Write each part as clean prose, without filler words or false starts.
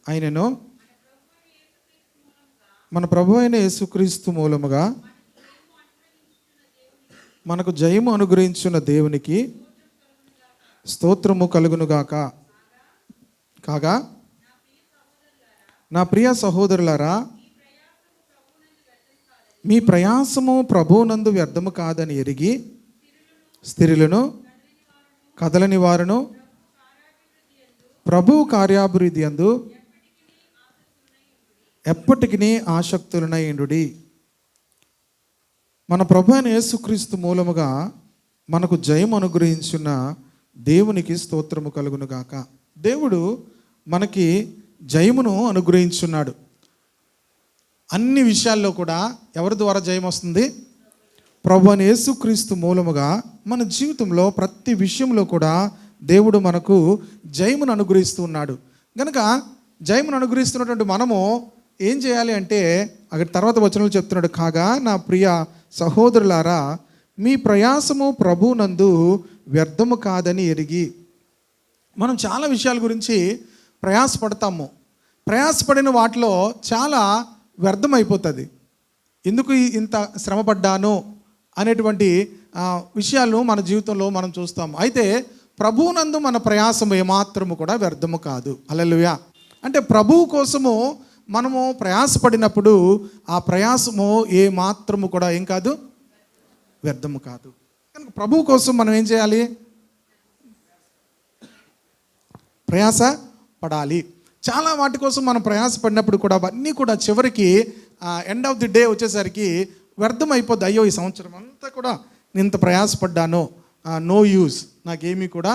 ఆయనను మన ప్రభు అయిన యేసుక్రీస్తు మూలముగా మనకు జయము అనుగ్రహించిన దేవునికి స్తోత్రము కలుగునుగాక. కాగా నా ప్రియ సహోదరులారా, మీ ప్రయాసము ప్రభువునందు వ్యర్థము కాదని ఎరిగి స్థిరులను కదలని వారును ప్రభువు కార్యాభివృద్ధి యందు ఎప్పటికీ ఆసక్తులనై ఉండుడి. మన ప్రభు అయిన యేసుక్రీస్తు మూలముగా మనకు జయం అనుగ్రహించిన దేవునికి స్తోత్రము కలుగునుగాక. దేవుడు మనకి జయమును అనుగ్రహించున్నాడు. అన్ని విషయాల్లో కూడా ఎవరి ద్వారా జయం వస్తుంది? ప్రభు అయిన యేసుక్రీస్తు మూలముగా మన జీవితంలో ప్రతి విషయంలో కూడా దేవుడు మనకు జయమును అనుగ్రహిస్తూ ఉన్నాడు. కనుక జయమును అనుగ్రహిస్తున్నటువంటి మనము ఏం చేయాలి అంటే, అక్కడ తర్వాత వచనంలో చెప్తున్నాడు, కాగా నా ప్రియ సహోదరులారా, మీ ప్రయాసము ప్రభువునందు వ్యర్థము కాదని ఎరిగి. మనం చాలా విషయాల గురించి ప్రయాసపడతాము. ప్రయాసపడిన వాటిలో చాలా వ్యర్థమైపోతుంది. ఎందుకు ఇంత శ్రమపడ్డాను అనేటువంటి విషయాలు మన జీవితంలో మనం చూస్తాము. అయితే ప్రభువునందు మన ప్రయాసము ఏమాత్రము కూడా వ్యర్థము కాదు. హల్లెలూయా. అంటే ప్రభువు కోసము మనము ప్రయాసపడినప్పుడు ఆ ప్రయాసము ఏమాత్రము కూడా ఏం కాదు, వ్యర్థము కాదు. కనుక ప్రభువు కోసం మనం ఏం చేయాలి? ప్రయాస పడాలి. చాలా వాటి కోసం మనం ప్రయాసపడినప్పుడు కూడా అవన్నీ కూడా చివరికి ఎండ్ ఆఫ్ ది డే వచ్చేసరికి వ్యర్థం అయిపోద్ది. అయ్యో, ఈ సంవత్సరం అంతా కూడా నేను ఇంత ప్రయాసపడ్డాను, నో యూజ్, నాకేమీ కూడా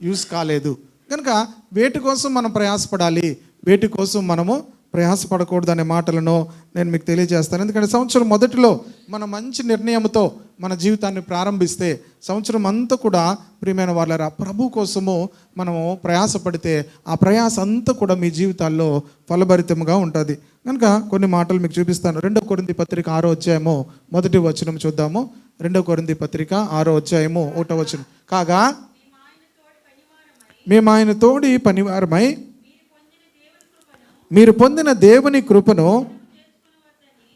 యూజ్ కాలేదు. కనుక వేటి కోసం మనం ప్రయాసపడాలి, వేటి కోసం మనము ప్రయాసపడకూడదు అనే మాటలను నేను మీకు తెలియజేస్తాను. ఎందుకంటే సంవత్సరం మొదటిలో మనం మంచి నిర్ణయంతో మన జీవితాన్ని ప్రారంభిస్తే సంవత్సరం అంతా కూడా ప్రియమైన వాళ్ళరా ప్రభు కోసము మనము ప్రయాసపడితే ఆ ప్రయాస అంతా కూడా మీ జీవితాల్లో ఫలభరితంగా ఉంటుంది. కనుక కొన్ని మాటలు మీకు చూపిస్తాను. 2 కొరింథీ పత్రిక 6వ అధ్యాయము 1వ వచనం చూద్దాము. 2 కొరింథీ పత్రిక 6వ అధ్యాయము 1వ వచనం. కాగా మేము ఆయన తోడి పనివారమై మీరు పొందిన దేవుని కృపను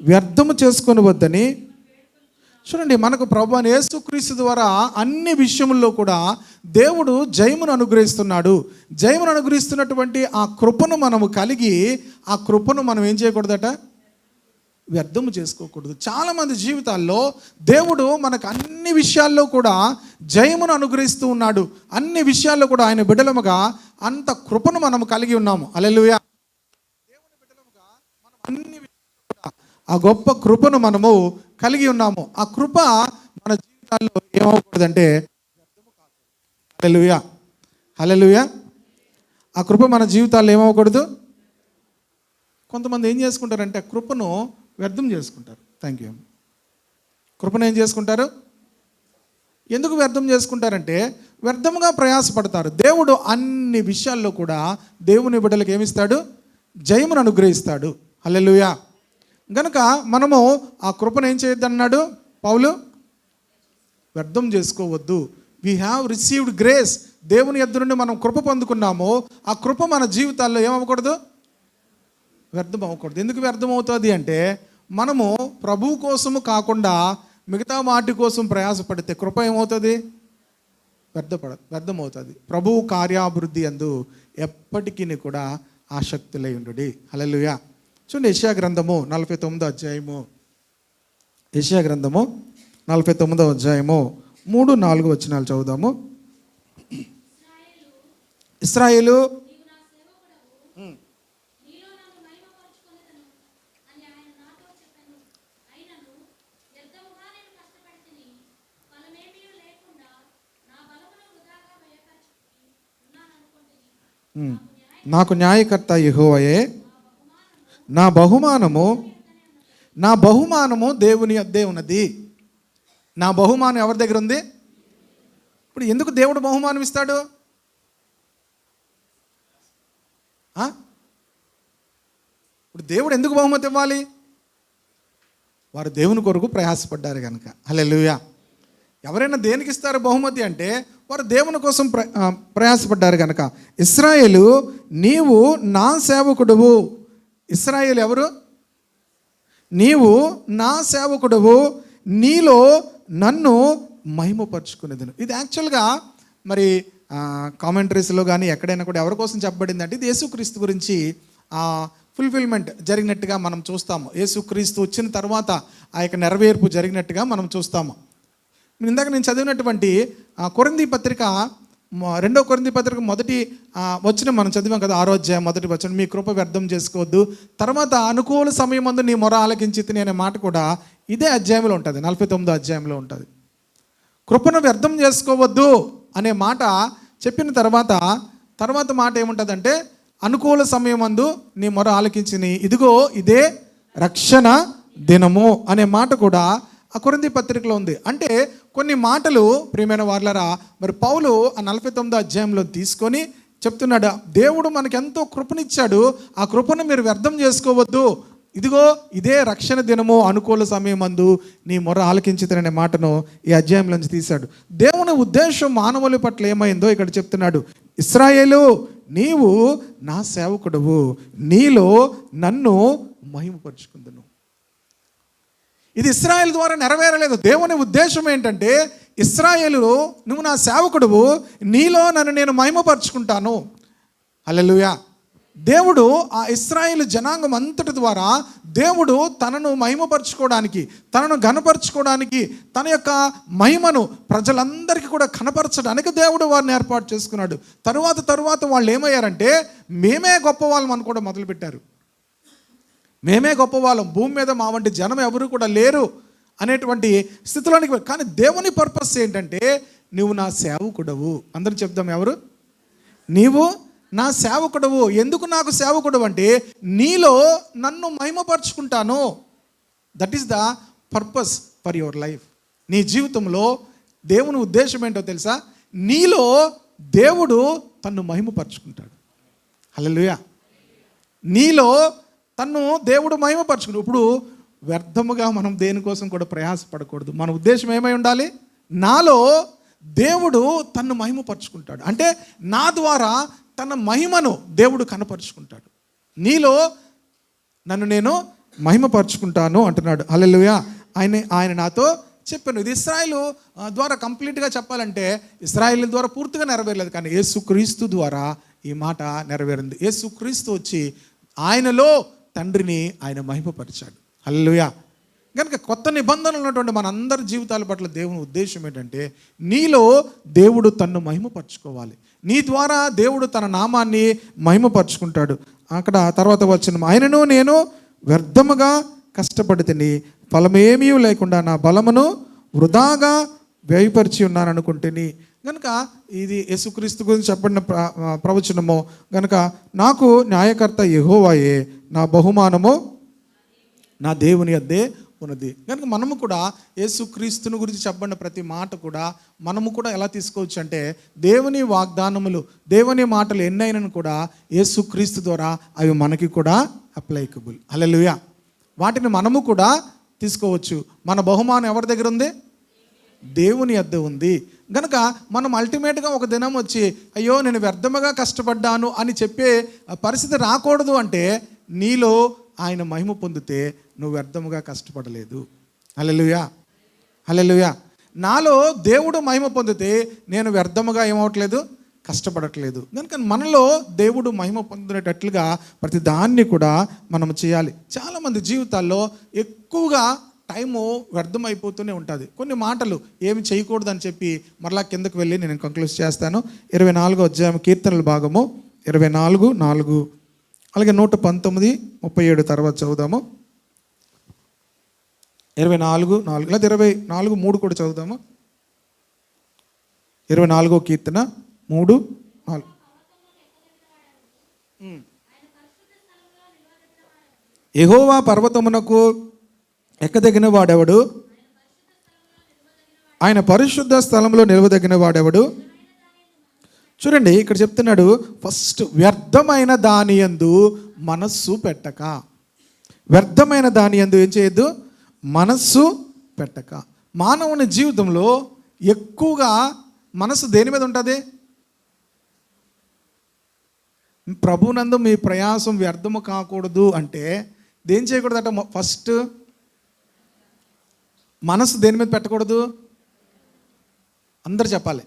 వ్యర్థము చేసుకొని వద్దని. చూడండి, మనకు ప్రభువైన యేసుక్రీస్తు ద్వారా అన్ని విషయముల్లో కూడా దేవుడు జయమును అనుగ్రహిస్తున్నాడు. జయమును అనుగ్రహిస్తున్నటువంటి ఆ కృపను మనము కలిగి ఆ కృపను మనం ఏం చేయకూడదట? వ్యర్థము చేసుకోకూడదు. చాలామంది జీవితాల్లో దేవుడు మనకు అన్ని విషయాల్లో కూడా జయమును అనుగ్రహిస్తూ ఉన్నాడు. అన్ని విషయాల్లో కూడా ఆయన బిడ్డలముగా అంత కృపను మనము కలిగి ఉన్నాము. హల్లెలూయా. అన్ని ఆ గొప్ప కృపను మనము కలిగి ఉన్నాము. ఆ కృప మన జీవితాల్లో ఏమవకూడదంటే హల్లెలూయా, హల్లెలూయా. ఆ కృప మన జీవితాల్లో ఏమవకూడదు. కొంతమంది ఏం చేసుకుంటారంటే కృపను వ్యర్థం చేసుకుంటారు. Thank you. కృపను ఏం చేసుకుంటారు? ఎందుకు వ్యర్థం చేసుకుంటారంటే వ్యర్థంగా ప్రయాసపడతారు. దేవుడు అన్ని విషయాల్లో కూడా దేవుని బిడ్డలకు ఏమిస్తాడు? జయమును అనుగ్రహిస్తాడు. హల్లెలూయా. గనుక మనము ఆ కృపను ఏం చేయొద్దన్నాడు పౌలు? వ్యర్థం చేసుకోవద్దు. We have received grace. దేవుని యొద్ద నుండి మనం కృప పొందుకున్నాము. ఆ కృప మన జీవితాల్లో ఏమవ్వకూడదు? వ్యర్థం అవ్వకూడదు. ఎందుకు వ్యర్థం అవుతుంది అంటే మనము ప్రభువు కోసము కాకుండా మిగతా వాటి కోసం ప్రయాసపడితే కృప ఏమవుతుంది? వ్యర్థమవుతుంది. ప్రభువు కార్యాభివృద్ధి యందు ఎప్పటికీ కూడా ఆసక్తులై ఉండుడి. హల్లెలూయా. చూడండి, యెషయా గ్రంథము 49వ అధ్యాయము. యెషయా గ్రంథము 49వ అధ్యాయము 3-4 వచనాలు చదువుదాము. ఇశ్రాయేలు, నాకు న్యాయకర్త యెహోవాయే, నా బహుమానము దేవుని యొద్దే ఉన్నది. నా బహుమానం ఎవరి దగ్గర ఉంది? ఇప్పుడు ఎందుకు దేవుడు బహుమానం ఇస్తాడు? ఇప్పుడు దేవుడు ఎందుకు బహుమతి ఇవ్వాలి? వారు దేవుని కొరకు ప్రయాసపడ్డారు కనుక. హల్లెలూయా. ఎవరైనా దేనికి ఇస్తారు బహుమతి అంటే వారు దేవుని కోసం ప్రయాసపడ్డారు కనుక. ఇశ్రాయేలు నీవు నా సేవకుడువు. ఇశ్రాయేలు ఎవరు? నీవు నా సేవకుడువు, నీలో నన్ను మహిమపరుచుకునేదను. ఇది యాక్చువల్గా మరి కామెంటరీస్లో కానీ ఎక్కడైనా కూడా ఎవరి కోసం చెప్పబడింది అంటే ఇది యేసుక్రీస్తు గురించి ఫుల్ఫిల్మెంట్ జరిగినట్టుగా మనం చూస్తాము. యేసుక్రీస్తు వచ్చిన తర్వాత ఆ యొక్క నెరవేర్పు జరిగినట్టుగా మనం చూస్తాము. ఇందాక నేను చదివినటువంటి కొరింథీ పత్రిక 2వ కొరింథీ పత్రిక మొదటి వచనం మనం చదివాం కదా, 6వ అధ్యాయం మొదటి వచనం, మీ కృప వ్యర్థం చేసుకోవద్దు. తర్వాత అనుకూల సమయమందు నీ మొర ఆలకించితిని అనే మాట కూడా ఇదే అధ్యాయంలో ఉంటుంది, 49వ అధ్యాయంలో ఉంటుంది. కృపను వ్యర్థం చేసుకోవద్దు అనే మాట చెప్పిన తర్వాత మాట ఏముంటుందంటే అనుకూల సమయమందు నీ మొర ఆలకించిని, ఇదిగో ఇదే రక్షణ దినము అనే మాట కూడా ఆ కొరింథీ పత్రికలో ఉంది. అంటే కొన్ని మాటలు ప్రియమైన వార్లరా మరి పౌలు ఆ 49వ అధ్యాయంలో తీసుకొని చెప్తున్నాడు, దేవుడు మనకు ఎంతో కృపనిచ్చాడు, ఆ కృపను మీరు వ్యర్థం చేసుకోవద్దు, ఇదిగో ఇదే రక్షణ దినము అనుకూల సమయమందు నీ మొర ఆలకించితననే మాటను ఈ అధ్యాయంలోంచి తీశాడు. దేవుని ఉద్దేశం మానవుల పట్ల ఏమైందో ఇక్కడ చెప్తున్నాడు. ఇశ్రాయేలు నీవు నా సేవకుడువు, నీలో నన్ను మహిమపరుచుకుందును. ఇది ఇశ్రాయేలు ద్వారా నెరవేరలేదు. దేవుని ఉద్దేశం ఏంటంటే ఇశ్రాయేలు నువ్వు నా సేవకుడువు, నీలో నన్ను నేను మహిమపరుచుకుంటాను. హల్లెలూయా. దేవుడు ఆ ఇశ్రాయేలు జనాంగం అంతటి ద్వారా దేవుడు తనను మహిమపరచుకోవడానికి, తనను ఘనపరచుకోవడానికి, తన యొక్క మహిమను ప్రజలందరికీ కూడా కనపరచడానికి దేవుడు వారిని ఏర్పాటు చేసుకున్నాడు. తరువాత వాళ్ళు ఏమయ్యారంటే మేమే గొప్ప వాళ్ళం అనుకోవడం మొదలుపెట్టారు. మేమే గొప్పవాళ్ళం, భూమి మీద మా వంటి జనం ఎవరు కూడా లేరు అనేటువంటి స్థితిలోనికి. కానీ దేవుని పర్పస్ ఏంటంటే నువ్వు నా సేవకుడవు. అందరూ చెప్దాం, ఎవరు? నీవు నా సేవకుడవు. ఎందుకు నాకు సేవకుడు అంటే నీలో నన్ను మహిమపరుచుకుంటాను. That is the purpose for your life. నీ జీవితంలో దేవుని ఉద్దేశం ఏంటో తెలుసా? నీలో దేవుడు తన్ను మహిమపరుచుకుంటాడు. హల్లెలూయా. నీలో తన్ను దేవుడు మహిమపరచుకుంటాడు. ఇప్పుడు వ్యర్థముగా మనం దేనికోసం కూడా ప్రయాసపడకూడదు. మన ఉద్దేశం ఏమై ఉండాలి? నాలో దేవుడు తన్ను మహిమపరుచుకుంటాడు అంటే నా ద్వారా తన మహిమను దేవుడు కనపరుచుకుంటాడు. నీలో నన్ను నేను మహిమపరుచుకుంటాను అంటున్నాడు. హల్లెలూయా. ఆయన నాతో చెప్పాను. ఇది ఇశ్రాయేలు ద్వారా కంప్లీట్గా చెప్పాలంటే ఇశ్రాయేలు ద్వారా పూర్తిగా నెరవేరలేదు, కానీ యేసుక్రీస్తు ద్వారా ఈ మాట నెరవేరింది. యేసుక్రీస్తు వచ్చి ఆయనలో తండ్రిని ఆయన మహిమపరిచాడు. హల్లెలూయా. కనుక కొత్త నిబంధనలు ఉన్నటువంటి మనందరి జీవితాల పట్ల దేవుని ఉద్దేశం ఏంటంటే నీలో దేవుడు తన్ను మహిమపరచుకోవాలి. నీ ద్వారా దేవుడు తన నామాన్ని మహిమపరుచుకుంటాడు. అక్కడ తర్వాత వచ్చిన ఆయనను నేను వ్యర్థముగా కష్టపడితిని, ఫలమేమీ లేకుండా నా బలమును వృధాగా వ్యయపరిచి ఉన్నాను అనుకుంటుని. కనుక ఇది యేసుక్రీస్తు గురించి చెప్పబడిన ప్రవచనము. కనుక నాకు న్యాయకర్త యెహోవాయే, నా బహుమానము నా దేవుని యొద్దే ఉన్నది. కనుక మనము కూడా యేసుక్రీస్తుని గురించి చెప్పబడిన ప్రతి మాట కూడా మనము కూడా ఎలా తీసుకోవచ్చు అంటే దేవుని వాగ్దానములు, దేవుని మాటలు ఎన్నైనను కూడా యేసుక్రీస్తు ద్వారా అవి మనకి కూడా అప్లైకబుల్. హల్లెలూయా. వాటిని మనము కూడా తీసుకోవచ్చు. మన బహుమానం ఎవరి దగ్గర ఉంది? దేవుని యొద్ద ఉంది. కనుక మనం అల్టిమేట్గా ఒక దినం వచ్చి అయ్యో నేను వ్యర్థముగా కష్టపడ్డాను అని చెప్పే పరిస్థితి రాకూడదు. అంటే నీలో ఆయన మహిమ పొందితే నువ్వు వ్యర్థముగా కష్టపడలేదు. హల్లెలూయా. హల్లెలూయా. నాలో దేవుడు మహిమ పొందితే నేను వ్యర్థముగా ఏమవట్లేదు, కష్టపడట్లేదు. కనుక మనలో దేవుడు మహిమ పొందినట్లుగా ప్రతి దాన్ని కూడా మనం చేయాలి. చాలామంది జీవితాల్లో ఎక్కువగా టైము వ్యర్థమైపోతూనే ఉంటుంది. కొన్ని మాటలు ఏమి చేయకూడదని చెప్పి మరలా కిందకు వెళ్ళి నేను కంక్లూడ్ చేస్తాను. 24వ అధ్యాయం కీర్తనల భాగము 24:4 అలాగే 119, 37 తర్వాత చదువుదాము. 24:4 లేదా 24:3 కూడా చదువుదాము. 24వ కీర్తన 3:4. యెహోవా పర్వతమునకు ఎక్కదగిన వాడెవడు? ఆయన పరిశుద్ధ స్థలంలో నిలవదగిన వాడెవడు? చూడండి ఇక్కడ చెప్తున్నాడు, ఫస్ట్ వ్యర్థమైన దాని యందు మనస్సు పెట్టక. వ్యర్థమైన దాని యందు ఏం చేయొద్దు? మనస్సు పెట్టక. మానవుని జీవితంలో ఎక్కువగా మనసు దేని మీద ఉంటుంది? ప్రభునందు మీ ప్రయాసం వ్యర్థము కాకూడదు అంటే దేని చేయకూడదట? ఫస్ట్ మనసు దేని మీద పెట్టకూడదు? అందరు చెప్పాలి.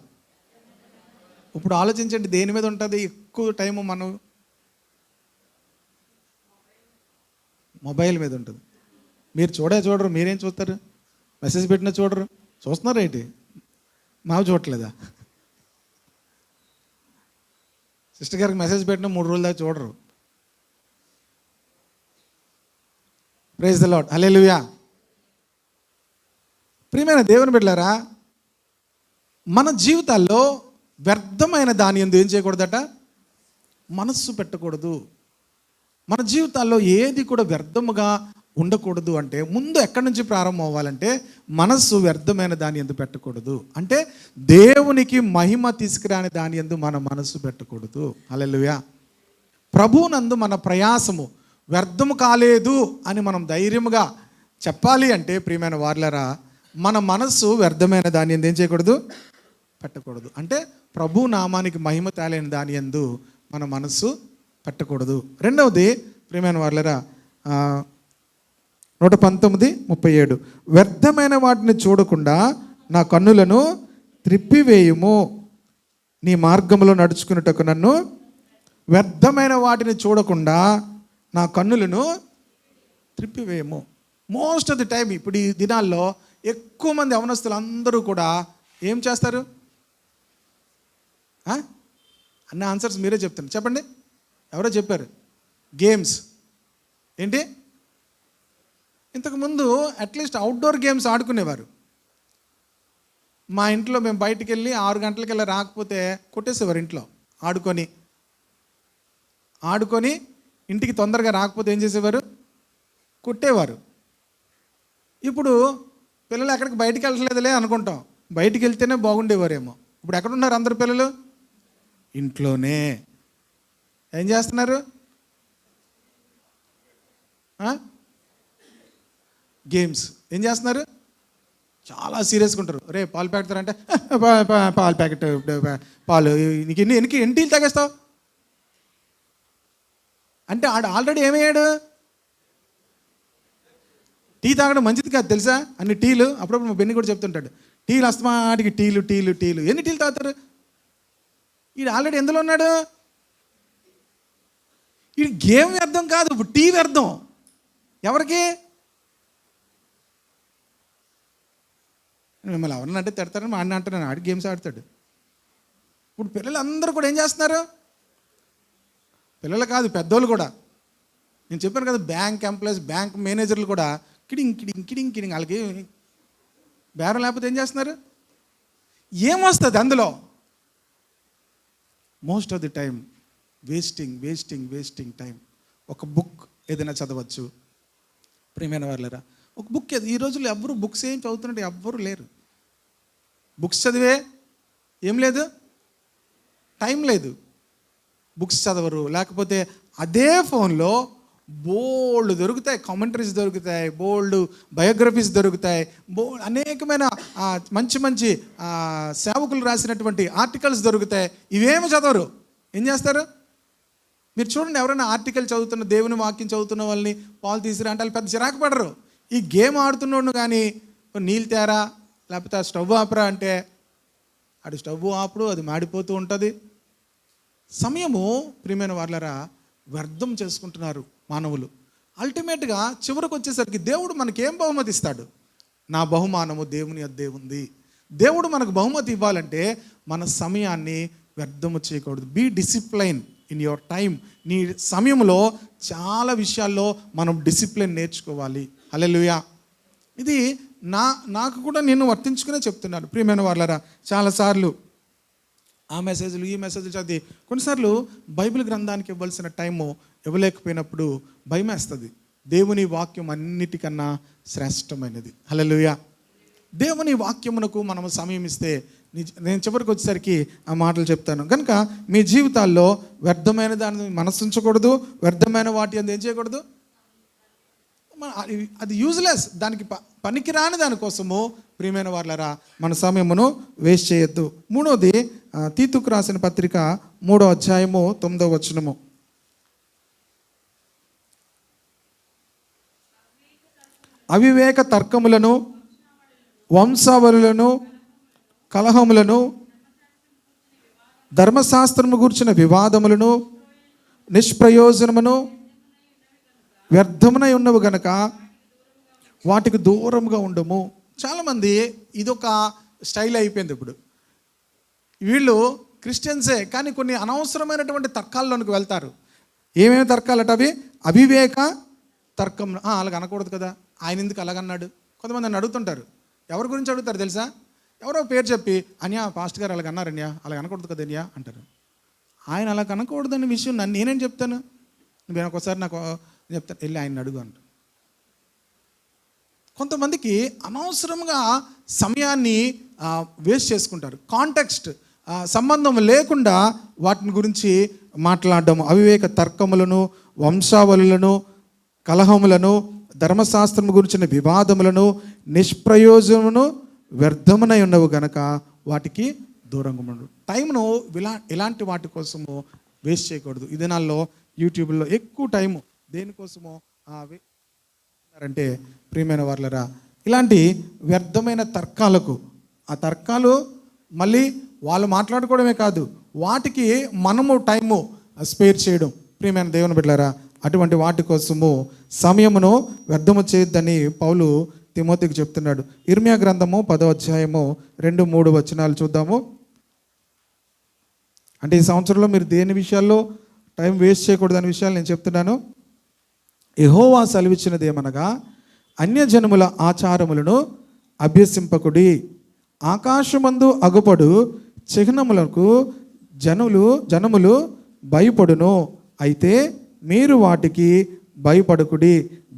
ఇప్పుడు ఆలోచించండి, దేని మీద ఉంటుంది ఎక్కువ టైము? మనం మొబైల్ మీద ఉంటుంది. మీరు చూడరు, మీరేం చూస్తారు? మెసేజ్ పెట్టినా చూడరు, చూస్తున్నారు ఏంటి? మావి చూడట్లేదా? సిస్టర్ గారికి మెసేజ్ పెట్టినా 3 రోజుల దాకా చూడరు. ప్రైజ్ ది లార్డ్, హల్లెలూయా. ప్రియమైన దేవుని బిడ్డలారా, మన జీవితాల్లో వ్యర్థమైన దాని యందు ఏం చేయకూడదట? మనస్సు పెట్టకూడదు. మన జీవితాల్లో ఏది కూడా వ్యర్థముగా ఉండకూడదు అంటే ముందు ఎక్కడి నుంచి ప్రారంభం అవ్వాలంటే మనస్సు వ్యర్థమైన దాని యందు పెట్టకూడదు. అంటే దేవునికి మహిమ తీసుకురాని దాని యందు మన మనస్సు పెట్టకూడదు. హల్లెలూయా. ప్రభువునందు మన ప్రయాసము వ్యర్థము కాలేదు అని మనం ధైర్యముగా చెప్పాలి అంటే ప్రియమైన వార్లరా, మన మనస్సు వ్యర్థమైన దాని యందు ఏం చేయకూడదు? పెట్టకూడదు. అంటే ప్రభు నామానికి మహిమ తేలేని దాని యందు మన మనస్సు పెట్టకూడదు. రెండవది ప్రియమైన వార్లరా, 119:37 వ్యర్థమైన వాటిని చూడకుండా నా కన్నులను త్రిప్పివేయుము, నీ మార్గంలో నడుచుకున్నటకు నన్ను. వ్యర్థమైన వాటిని చూడకుండా నా కన్నులను త్రిప్పివేయము. మోస్ట్ ఆఫ్ ది టైం ఇప్పుడు ఈ దినాల్లో ఎక్కువ మంది యవనస్తులు అందరూ కూడా ఏం చేస్తారు? అన్న ఆన్సర్స్ మీరే చెప్తాను, చెప్పండి. ఎవరో చెప్పారు గేమ్స్. ఏంటి? ఇంతకుముందు అట్లీస్ట్ అవుట్డోర్ గేమ్స్ ఆడుకునేవారు. మా ఇంట్లో మేము బయటికి వెళ్ళి 6 గంటలకెళ్ళి రాకపోతే కొట్టేసేవారు. ఇంట్లో ఆడుకొని ఇంటికి తొందరగా రాకపోతే ఏం చేసేవారు? కొట్టేవారు. ఇప్పుడు పిల్లలు ఎక్కడికి బయటికి వెళ్ళట్లేదులే అనుకుంటాం, బయటికి వెళ్తేనే బాగుండేవారేమో. ఇప్పుడు ఎక్కడున్నారు అందరు పిల్లలు? ఇంట్లోనే. ఏం చేస్తున్నారు? గేమ్స్. ఏం చేస్తున్నారు? చాలా సీరియస్గా ఉంటారు. రే పాలు ప్యాకెట్ అంటే పాలు ప్యాకెట్, పాలు నీకు ఎన్ని టీలు తాగేస్తావు అంటే ఆల్రెడీ ఏమయ్యాడు? టీ తాగడం మంచిది కాదు తెలుసా? అన్ని టీలు. అప్పుడప్పుడు మా బెన్ని కూడా చెప్తుంటాడు, టీలు అస్తమాటికి టీలు. ఎన్ని టీలు తాగుతారు? వీడు ఆల్రెడీ ఎందులో ఉన్నాడు? వీడు గేమ్ వ్యర్థం కాదు, టీ వ్యర్థం. ఎవరికి? మిమ్మల్ని ఎవరన్నా అంటే తిడతారని మా అన్న అంటున్నాను, ఆడి గేమ్స్ ఆడతాడు. ఇప్పుడు పిల్లలందరూ కూడా ఏం చేస్తున్నారు? పిల్లలు కాదు, పెద్దోళ్ళు కూడా. నేను చెప్పాను కదా, బ్యాంక్ ఎంప్లాయీస్, బ్యాంక్ మేనేజర్లు కూడా కిడింగ్ వాళ్ళకి బేరం లేకపోతే ఏం చేస్తున్నారు? ఏమొస్తుంది అందులో? Most of the time wasting time. ఒక బుక్ ఏదైనా చదవచ్చు. ప్రియమైన వాళ్ళరా, ఒక బుక్ ఈ రోజుల్లో ఎవ్వరు బుక్స్ ఏం చదువుతున్నట్టు ఎవ్వరు లేరు. బుక్స్ చదివే ఏం లేదు, టైం లేదు. బుక్స్ చదవరు. లేకపోతే అదే ఫోన్లో బోల్డ్ దొరుకుతాయి, కామెంటరీస్ దొరుకుతాయి, బోల్డ్ బయోగ్రఫీస్ దొరుకుతాయి, అనేకమైన మంచి సేవకులు రాసినటువంటి ఆర్టికల్స్ దొరుకుతాయి. ఇవేమి చదవరు. ఏం చేస్తారు? మీరు చూడండి, ఎవరైనా ఆర్టికల్ చదువుతున్న, దేవుని వాక్యం చదువుతున్న వాళ్ళని పాలు తీసిరా అంటే వాళ్ళు పెద్ద చిరాకు పడరు. ఈ గేమ్ ఆడుతున్నాడు కానీ నీళ్ళు తేరా లేకపోతే ఆ స్టవ్ ఆపరా అంటే ఆడు స్టవ్ ఆపుడు, అది మాడిపోతూ ఉంటుంది. సమయము ప్రియమైన వాళ్ళరా వ్యర్థం చేసుకుంటున్నారు మానవులు. అల్టిమేట్గా చివరికి వచ్చేసరికి దేవుడు మనకేం బహుమతి ఇస్తాడు? నా బహుమానము దేవుని వద్దే ఉంది. దేవుడు మనకు బహుమతి ఇవ్వాలంటే మన సమయాన్ని వ్యర్థము చేయకూడదు. Be discipline in your time. నీ సమయంలో చాలా విషయాల్లో మనం డిసిప్లిన్ నేర్చుకోవాలి. హల్లెలూయా. ఇది నాకు కూడా నేను వర్తించుకునే చెప్తున్నాను. ప్రియమైన వాళ్ళరా, చాలాసార్లు ఆ మెసేజ్లు ఈ మెసేజ్లు చదివి కొన్నిసార్లు బైబిల్ గ్రంథానికి ఇవ్వాల్సిన టైము ఇవ్వలేకపోయినప్పుడు భయం వేస్తుంది. దేవుని వాక్యం అన్నిటికన్నా శ్రేష్టమైనది. హల్లెలూయా. దేవుని వాక్యమునకు మనం సమయం ఇస్తే, నేను చివరికి వచ్చేసరికి ఆ మాటలు చెప్తాను. కనుక మీ జీవితాల్లో వ్యర్థమైన దాన్ని మనసు ఉంచకూడదు, వ్యర్థమైన వాటి అందు ఏం చేయకూడదు, అది యూజ్లెస్, దానికి పనికిరాని దానికోసము ప్రియమైన వాళ్ళరా మన సమయమును వేస్ట్ చేయొద్దు. మూడవది తీతుకు రాసిన పత్రిక 3వ అధ్యాయము 9వ వచనము. అవివేక తర్కములను, వంశావళులను, కలహములను, ధర్మశాస్త్రము గూర్చిన వివాదములను, నిష్ప్రయోజనమును, వ్యర్థమునై ఉన్నవి గనక వాటికి దూరంగా ఉండము. చాలామంది ఇదొక స్టైల్ అయిపోయింది ఇప్పుడు. వీళ్ళు క్రిస్టియన్సే కానీ కొన్ని అనవసరమైనటువంటి తర్కాల్లోనికి వెళ్తారు. ఏమేమి తర్కాలట అవి? అవివేక తర్కం. అలాగ అనకూడదు కదా, ఆయన ఎందుకు అలాగన్నాడు? కొంతమంది నన్ను అడుగుతుంటారు. ఎవరి గురించి అడుగుతారు తెలుసా? ఎవరో పేరు చెప్పి, అన్యా పాస్ట్ గారు అలాగ అన్నారన్యా, అలాగ అనకూడదు కదా అన్యా అంటారు. ఆయన అలా అనకూడదనే విషయం నేనేం చెప్తాను? నేను ఒకసారి నాకు చెప్తాను, వెళ్ళి ఆయన అడుగు అంట. కొంతమందికి అనవసరంగా సమయాన్ని వేస్ట్ చేసుకుంటారు. కాంటెక్స్ట్ సంబంధం లేకుండా వాటిని గురించి మాట్లాడడం. అవివేక తర్కములను, వంశావళులను, కలహములను, ధర్మశాస్త్రము గురించిన వివాదములను, నిష్ప్రయోజనమును, వ్యర్థమునై ఉన్నవి గనక వాటికి దూరంగా ఉండు. టైంను ఇలాంటి వాటి కోసము వేస్ట్ చేయకూడదు. ఈ దినాల్లో యూట్యూబ్లో ఎక్కువ టైము దేనికోసమో అంటే ప్రియమైన వాళ్ళరా ఇలాంటి వ్యర్థమైన తర్కాలకు, ఆ తర్కాలు మళ్ళీ వాళ్ళు మాట్లాడుకోవడమే కాదు, వాటికి మనము టైము స్పేర్ చేయడం. ప్రియమైన దేవుని బిడ్డలారా, అటువంటి వాటి కోసము సమయమును వ్యర్థము చేయొద్దని పౌలు తిమోతికి చెప్తున్నాడు. ఇర్మియా గ్రంథము 10వ అధ్యాయము 2-3 వచనాలు చూద్దాము. అంటే ఈ సంవత్సరంలో మీరు దేని విషయాల్లో టైం వేస్ట్ చేయకూడదు అనే విషయాలు నేను చెప్తున్నాను. యెహోవా సెలవిచ్చినది ఏమనగా, అన్యజనముల ఆచారములను అభ్యసింపకుడి. ఆకాశమందు అగుపడు చిహ్నములకు జనములు భయపడును, అయితే మీరు వాటికి భయపడకుడి.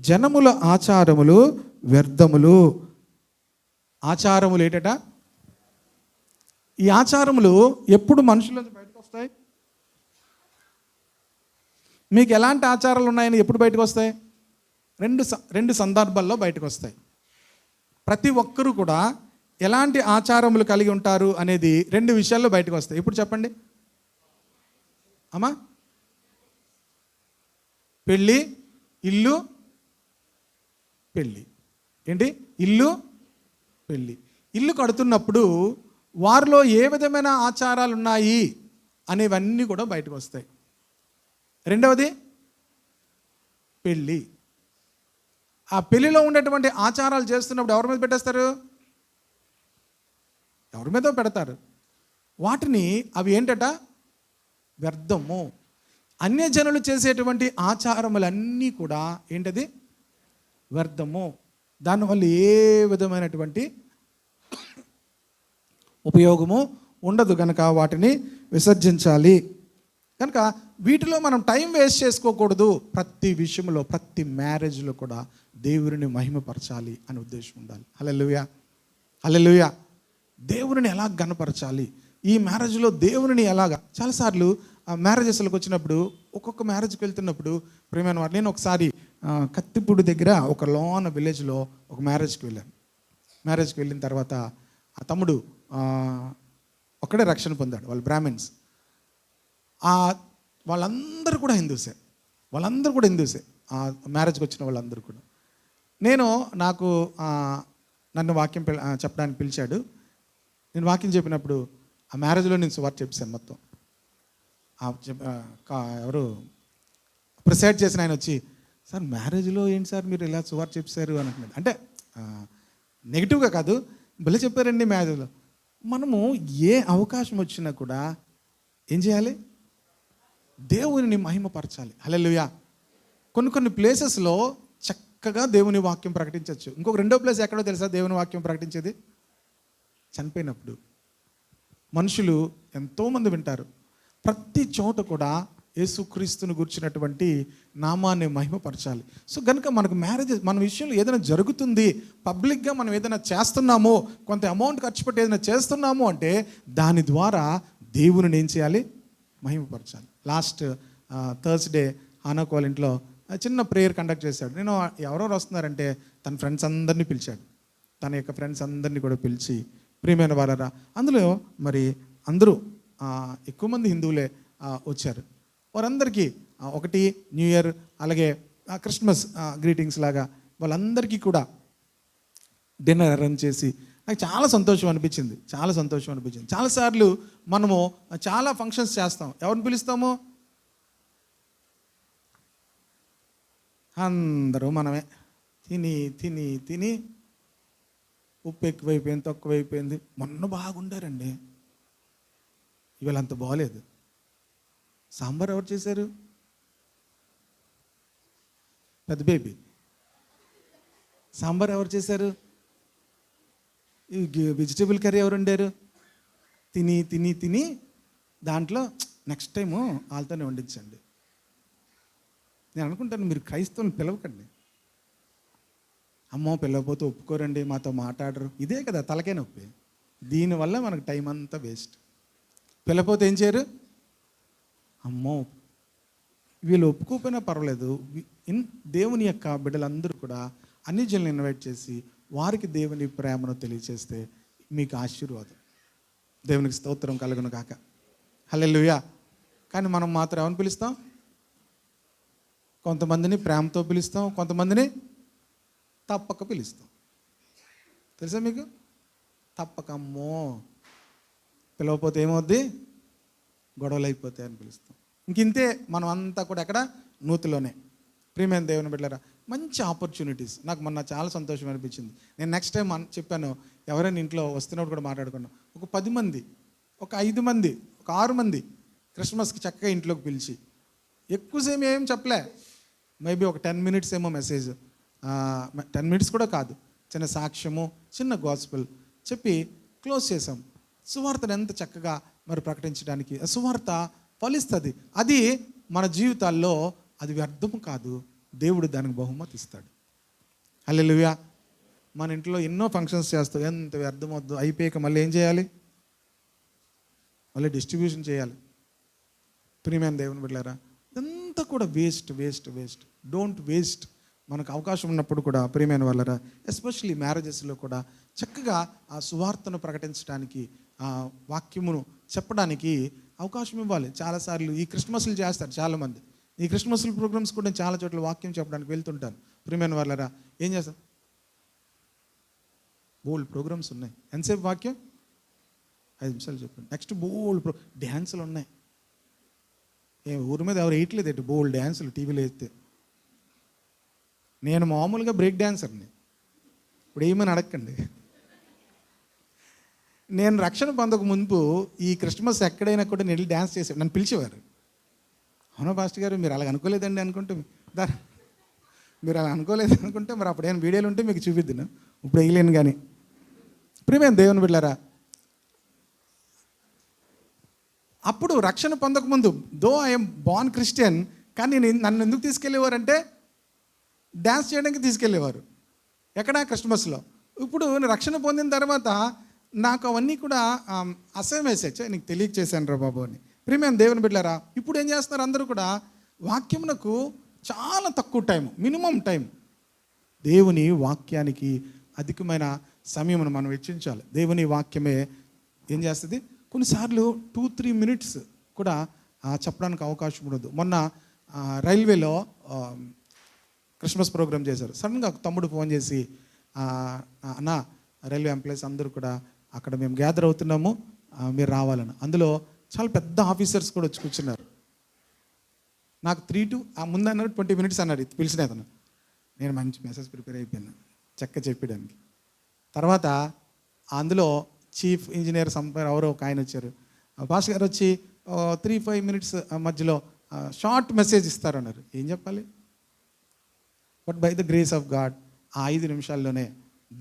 జనముల ఆచారములు వ్యర్థములు. ఆచారములు ఏంటట? ఈ ఆచారములు ఎప్పుడు మనుషుల నుంచి బయటకు వస్తాయి? మీకు ఎలాంటి ఆచారాలు ఉన్నాయని ఎప్పుడు బయటకు వస్తాయి? రెండు సందర్భాల్లో బయటకు వస్తాయి. ప్రతి ఒక్కరూ కూడా ఎలాంటి ఆచారములు కలిగి ఉంటారు అనేది 2 విషయాల్లో బయటకు వస్తాయి. ఇప్పుడు చెప్పండి అమ్మా. పెళ్ళి, ఇల్లు, పెళ్ళి. ఏంటి? ఇల్లు, పెళ్ళి. ఇల్లు కడుతున్నప్పుడు వారిలో ఏ విధమైన ఆచారాలు ఉన్నాయి అనేవన్నీ కూడా బయటకు వస్తాయి. రెండవది పెళ్ళి. ఆ పెళ్ళిలో ఉండేటువంటి ఆచారాలు చేస్తున్నప్పుడు ఎవరి మీద పెట్టేస్తారు? ఎవరి మీద పెడతారు. వాటిని అవి ఏంటట? వ్యర్థము. అన్యజనులు చేసేటువంటి ఆచారములన్నీ కూడా ఏంటది? వ్యర్థము. దానివల్ల ఏ విధమైనటువంటి ఉపయోగము ఉండదు కనుక వాటిని విసర్జించాలి. కనుక వీటిలో మనం టైం వేస్ట్ చేసుకోకూడదు. ప్రతి విషయంలో, ప్రతి మ్యారేజ్లో కూడా దేవుని మహిమపరచాలి అనే ఉద్దేశం ఉండాలి. హల్లెలూయా, హల్లెలూయా. దేవుని ఎలా గణపరచాలి, ఈ మ్యారేజ్లో దేవుని ఎలాగా. చాలాసార్లు మ్యారేజెస్లకు వచ్చినప్పుడు, ఒక్కొక్క మ్యారేజ్కి వెళ్తున్నప్పుడు ప్రియమైన వారు, నేను ఒకసారి కత్తిపూడి దగ్గర ఒక లోన విలేజ్లో ఒక మ్యారేజ్కి వెళ్ళాను. మ్యారేజ్కి వెళ్ళిన తర్వాత ఆ తమ్ముడు ఒక్కడే రక్షణ పొందాడు. వాళ్ళు బ్రాహ్మిన్స్. వాళ్ళందరూ కూడా హిందూసే. ఆ మ్యారేజ్కి వచ్చిన వాళ్ళందరూ కూడా. నన్ను వాక్యం చెప్పడానికి పిలిచాడు. నేను వాక్యం చెప్పినప్పుడు ఆ మ్యారేజ్లో నేను సువార్త చెప్పాను మొత్తం. ఎవరు ప్రిసైడ్ చేసిన ఆయన వచ్చి, సార్ మ్యారేజ్లో ఏంటి సార్ మీరు ఇలా సువార్త చెప్పారు అని అంటున్నాడు. అంటే నెగిటివ్గా కాదు, భలే చెప్పారండి. మ్యారేజ్లో మనము ఏ అవకాశం వచ్చినా కూడా ఏం చేయాలి? దేవుని మహిమపరచాలి. హల్లెలూయా. కొన్ని ప్లేసెస్లో చక్కగా దేవుని వాక్యం ప్రకటించవచ్చు. ఇంకొక రెండో ప్లేస్ ఎక్కడో తెలుసా దేవుని వాక్యం ప్రకటించేది? చనిపోయినప్పుడు. మనుషులు ఎంతోమంది వింటారు. ప్రతి చోట కూడా యేసుక్రీస్తుని గురించినటువంటి నామాన్ని మహిమపరచాలి. సో కనుక మనకు మ్యారేజెస్, మన విషయంలో ఏదైనా జరుగుతుంది, పబ్లిక్గా మనం ఏదైనా చేస్తున్నామో, కొంత అమౌంట్ ఖర్చు పెట్టి ఏదైనా చేస్తున్నాము అంటే దాని ద్వారా దేవుని ఏం చేయాలి? మహిమపరచాలి. లాస్ట్ థర్స్డే హానోక్ వాళ్ళ ఇంట్లో చిన్న ప్రేయర్ కండక్ట్ చేశాడు. నేను ఎవరెవరు వస్తున్నారంటే తన ఫ్రెండ్స్ అందరినీ పిలిచాడు. తన యొక్క ఫ్రెండ్స్ అందరినీ కూడా పిలిచి, ప్రియమైన వారరా, అందులో మరి అందరూ ఎక్కువ మంది హిందువులే వచ్చారు. వారందరికీ ఒకటి న్యూ ఇయర్, అలాగే క్రిస్మస్ గ్రీటింగ్స్ లాగా వాళ్ళందరికీ కూడా డిన్నర్ అరేంజ్ చేసి నాకు చాలా సంతోషం అనిపించింది. చాలాసార్లు మనము చాలా ఫంక్షన్స్ చేస్తాం. ఎవరిని పిలుస్తాము? అందరూ మనమే. తిని తిని తిని ఉప్పు ఎక్కువైపోయింది, తక్కువైపోయింది. మొన్న బాగుండారండి, ఇవాళ అంత బాగలేదు. సాంబార్ ఎవరు చేశారు? పెద్ద బేబీ. సాంబార్ ఎవరు చేశారు? ఈ వెజిటేబుల్ కర్రీ ఎవరు వండారు? తిని తిని తిని దాంట్లో నెక్స్ట్ టైము వాళ్ళతోనే వండించండి. నేను అనుకుంటాను, మీరు క్రైస్తవుని పిలవకండి. అమ్మో పిలవకపోతే ఒప్పుకోరండి, మాతో మాట్లాడరు, ఇదే కదా తలకే నొప్పి. దీనివల్ల మనకు టైం అంతా వేస్ట్. పిలవకపోతే ఏం చేయరు? అమ్మో వీళ్ళు ఒప్పుకోకపోయినా పర్వాలేదు, దేవుని యొక్క బిడ్డలందరూ కూడా అన్ని జనులను ఇన్వైట్ చేసి వారికి దేవుని ప్రేమను తెలియచేస్తే మీకు ఆశీర్వాదం. దేవునికి స్తోత్రం కలుగును గాక. హల్లెలూయా. కానీ మనం మాత్రం ఏమని పిలుస్తాం? కొంతమందిని ప్రేమతో పిలుస్తాం, కొంతమందిని తప్పక పిలుస్తాం. తెలుసా మీకు? తప్పక అమ్మో పిలవకపోతే ఏమవుద్ది, గొడవలు అయిపోతాయి అని పిలుస్తాం. ఇంకింతే మనం అంతా కూడా ఎక్కడ? నూతిలోనే. ప్రియమైన దేవుని బిడ్డలారా, మంచి ఆపర్చునిటీస్. నాకు మొన్న చాలా సంతోషం అనిపించింది. నేను నెక్స్ట్ టైం చెప్పాను, ఎవరైనా ఇంట్లో వస్తున్నప్పుడు కూడా మాట్లాడుకున్నాం. ఒక 10 మంది, ఒక 5 మంది, ఒక 6 మంది క్రిస్మస్కి చక్కగా ఇంట్లోకి పిలిచి, ఎక్కువసేపు ఏం చెప్పలే, మేబీ ఒక 10 మినిట్స్ ఏమో మెసేజ్, 10 మినిట్స్ కూడా కాదు, చిన్న సాక్ష్యము, చిన్న గాస్పెల్ చెప్పి క్లోజ్ చేసాం. సువార్తను ఎంత చక్కగా మరి ప్రకటించడానికి సువార్త ఫలిస్తుంది. అది మన జీవితాల్లో అది వ్యర్థము కాదు, దేవుడు దానికి బహుమతి ఇస్తాడు. హల్లెలూయా. మన ఇంట్లో ఎన్నో ఫంక్షన్స్ చేస్తాం, ఎంత వ్యర్థమవుద్దు, అయిపోయాక మళ్ళీ ఏం చేయాలి? మళ్ళీ డిస్ట్రిబ్యూషన్ చేయాలి. ప్రియమైన దేవుని బిడ్డలారా, ఇదంతా కూడా waste waste waste. Don't waste. మనకు అవకాశం ఉన్నప్పుడు కూడా ప్రియమైన వాళ్ళరా, ఎస్పెషల్లీ మ్యారేజెస్లో కూడా చక్కగా ఆ సువార్తను ప్రకటించడానికి, ఆ వాక్యమును చెప్పడానికి అవకాశం ఇవ్వాలి. చాలాసార్లు ఈ క్రిస్మస్లు చేస్తారు చాలామంది. ఈ క్రిస్మస్ ప్రోగ్రామ్స్ కూడా నేను చాలా చోట్ల వాక్యం చెప్పడానికి వెళ్తుంటాను. ప్రియమైన వాళ్ళరా, ఏం చేస్తాం? బోల్డ్ ప్రోగ్రామ్స్ ఉన్నాయి. ఎంతసేపు వాక్యం? 5 నిమిషాలు చెప్పండి. నెక్స్ట్ బోల్డ్ డ్యాన్సులు ఉన్నాయి. ఊరి మీద ఎవరు వేయట్లేదు ఏంటి? బోల్డ్ డ్యాన్సులు టీవీలో వేస్తే. నేను మామూలుగా బ్రేక్ డ్యాన్సర్ని, ఇప్పుడు ఏమని అడగండి. నేను రక్షణ పొందక ముందు ఈ క్రిస్మస్ ఎక్కడైనా కూడా నేను వెళ్ళి డ్యాన్స్ చేసేవాడు. నన్ను పిలిచేవారు. అవునా పాస్టర్ గారు, మీరు అలాగ అనుకోలేదండి అనుకుంటే, మీరు అలా అనుకోలేదు అనుకుంటే మరి అప్పుడు ఏమైనా వీడియోలు ఉంటే మీకు చూపిద్దును, ఇప్పుడు వేయలేను. కానీ ప్రియమైన దేవుని బిడ్డలారా, అప్పుడు రక్షణ పొందకముందు దో ఐఎమ్ బార్న్ క్రిస్టియన్, కానీ నన్ను ఎందుకు తీసుకెళ్ళేవారంటే డ్యాన్స్ చేయడానికి తీసుకెళ్ళేవారు. ఎక్కడ? క్రిస్మస్లో. ఇప్పుడు నేను రక్షణ పొందిన తర్వాత నాకు అవన్నీ కూడా అసహ్యం వేసేచ్చా, నీకు తెలియక చేశాను రా బాబు అని. ప్రియమైన దేవుని బిడ్డలారా, ఇప్పుడు ఏం చేస్తున్నారు? అందరూ కూడా వాక్యమునకు చాలా తక్కువ టైం, మినిమం టైం. దేవుని వాక్యానికి అధికమైన సమయమును మనం వెచ్చించాలి. దేవుని వాక్యమే ఏం చేస్తుంది? కొన్నిసార్లు 2-3 మినిట్స్ కూడా చెప్పడానికి అవకాశం ఉండదు. మొన్న రైల్వేలో క్రిస్మస్ ప్రోగ్రామ్ చేశారు. సడన్గా తమ్ముడు ఫోన్ చేసి, అన్న రైల్వే ఎంప్లాయీస్ అందరూ కూడా అక్కడ మేము గ్యాదర్ అవుతున్నాము, మీరు రావాలని. అందులో చాలా పెద్ద ఆఫీసర్స్ కూడా వచ్చి కూర్చున్నారు. నాకు 3 to ముందు అన్నారు 20 మినిట్స్ అన్నారు పిలిచిన అతను. నేను మంచి మెసేజ్ ప్రిపేర్ అయిపోయాను చక్కగా చెప్పడానికి. తర్వాత అందులో చీఫ్ ఇంజనీర్ ఎవరో ఒక ఆయన వచ్చారు. భాష గారు వచ్చి 3-5 మినిట్స్ మధ్యలో షార్ట్ మెసేజ్ ఇస్తారన్నారు. ఏం చెప్పాలి? But by the grace of God ఆ 5 నిమిషాల్లోనే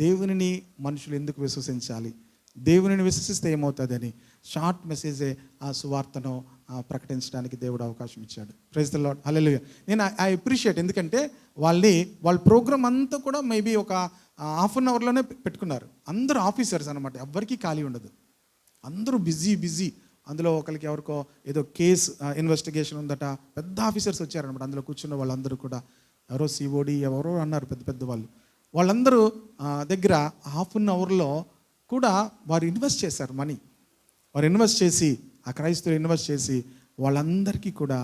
దేవునిని మనుషులు ఎందుకు విశ్వసించాలి, దేవునిని విశ్వసిస్తే ఏమవుతుందని షార్ట్ మెసేజే ఆ సువార్తను ప్రకటించడానికి దేవుడు అవకాశం ఇచ్చాడు. Praise the Lord. హల్లెలూయా. నేను ఐ అప్రిషియేట్. ఎందుకంటే వాళ్ళ ప్రోగ్రామ్ అంతా కూడా మేబీ ఒక ½ అన్ అవర్లోనే పెట్టుకున్నారు. అందరూ ఆఫీసర్స్ అనమాట, ఎవ్వరికీ ఖాళీ ఉండదు. అందరూ బిజీ అందులో ఒకరికి ఎవరికో ఏదో కేసు ఇన్వెస్టిగేషన్ ఉందట, పెద్ద ఆఫీసర్స్ వచ్చారనమాట. అందులో కూర్చున్న వాళ్ళందరూ కూడా ఎవరో సిఓడి ఎవరో అన్నారు, పెద్ద పెద్ద వాళ్ళందరూ దగ్గర హాఫ్ అన్ అవర్లో కూడా వారు ఇన్వెస్ట్ చేశారు మనీ. వారు ఇన్వెస్ట్ చేసి, ఆ క్రైస్తవులు ఇన్వెస్ట్ చేసి వాళ్ళందరికీ కూడా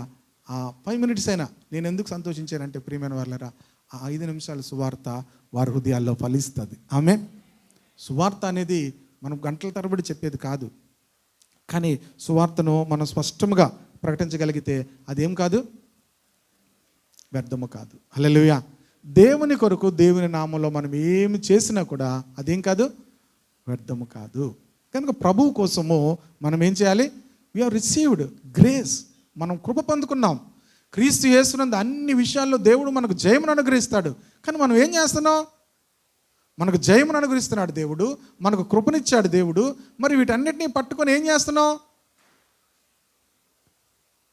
ఆ 5 minutes అయినా, నేను ఎందుకు సంతోషించానంటే ప్రియమైన వాళ్ళరా, ఆ 5 నిమిషాల సువార్త వారి హృదయాల్లో ఫలిస్తుంది. ఆమె సువార్త అనేది మనం గంటల తరబడి చెప్పేది కాదు, కానీ సువార్తను మనం స్పష్టంగా ప్రకటించగలిగితే అదేం కాదు, వ్యర్థము కాదు. హల్లెలూయా. దేవుని కొరకు దేవుని నామంలో మనం ఏమి చేసినా కూడా అదేం కాదు, వ్యర్థము కాదు. కనుక ప్రభువు కోసము మనం ఏం చేయాలి? We are received grace. మనం కృప పొందుకున్నాం. క్రీస్తు యేసునందు అన్ని విషయాల్లో దేవుడు మనకు జయమును అనుగ్రహిస్తాడు. కానీ మనం ఏం చేస్తున్నాం? మనకు జయమును అనుగ్రహిస్తున్నాడు దేవుడు, మనకు కృపనిచ్చాడు దేవుడు. మరి వీటన్నిటినీ పట్టుకొని ఏం చేస్తున్నాం?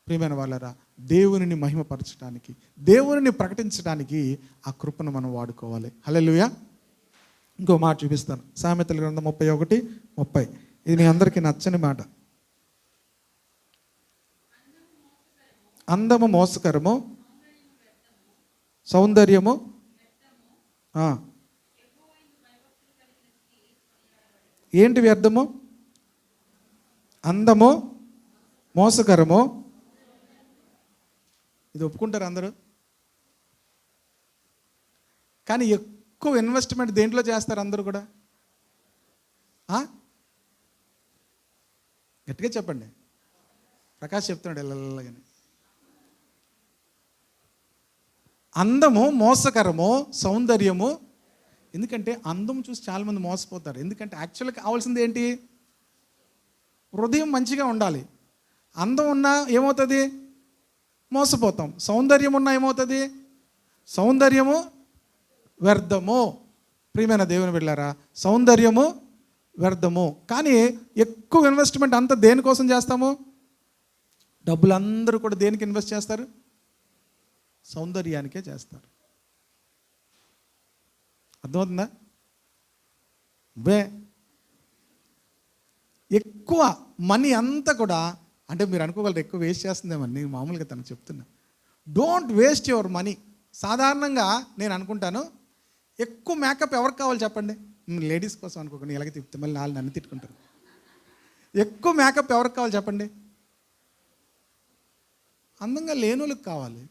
ప్రియమైన వాళ్ళరా, దేవునిని మహిమపరచడానికి, దేవునిని ప్రకటించడానికి ఆ కృపను మనం వాడుకోవాలి. హల్లెలూయా. ఇంకో మాట చూపిస్తాను. సామెతల గ్రంథం 31:30. ఇది మీ అందరికీ నచ్చని మాట. అందము మోసకరము, సౌందర్యము ఏంటి వ్యర్థము? అందము మోసకరము. ఇది ఒప్పుకుంటారు అందరూ. కానీ ఎక్కువ ఇన్వెస్ట్మెంట్ దేంట్లో చేస్తారు అందరూ కూడా? గట్టిగా చెప్పండి. ప్రకాష్ చెప్తున్నాడు ఎల్లగానే. అందము మోసకరము, సౌందర్యము. ఎందుకంటే అందం చూసి చాలామంది మోసపోతారు. ఎందుకంటే యాక్చువల్గా కావాల్సింది ఏంటి? హృదయం మంచిగా ఉండాలి. అందం ఉన్నా ఏమవుతుంది? మోసపోతాం. సౌందర్యం ఉన్నా ఏమవుతుంది? సౌందర్యము వ్యర్థము. ప్రియమైన దేవుని బిడ్డలారా, సౌందర్యము వ్యర్థము. కానీ ఎక్కువ ఇన్వెస్ట్మెంట్ అంతా దేనికోసం చేస్తాము? డబ్బులు అందరూ కూడా దేనికి ఇన్వెస్ట్ చేస్తారు? సౌందర్యానికే చేస్తారు. అర్థమవుతుందా? ఎక్కువ మనీ అంతా కూడా, అంటే మీరు అనుకోగలరు ఎక్కువ వేస్ట్ చేస్తుందేమని, నేను మామూలుగా తనకు చెప్తున్నా. Don't waste your money. సాధారణంగా నేను అనుకుంటాను, ఎక్కువ మేకప్ ఎవరికి కావాలి చెప్పండి? లేడీస్ కోసం అనుకోకండి, ఇలాగే తిప్పితే మళ్ళీ నన్ను తిట్టుకుంటారు. ఎక్కువ మేకప్ ఎవరికి కావాలి చెప్పండి? అందంగా లేని వాళ్ళకి కావాలి.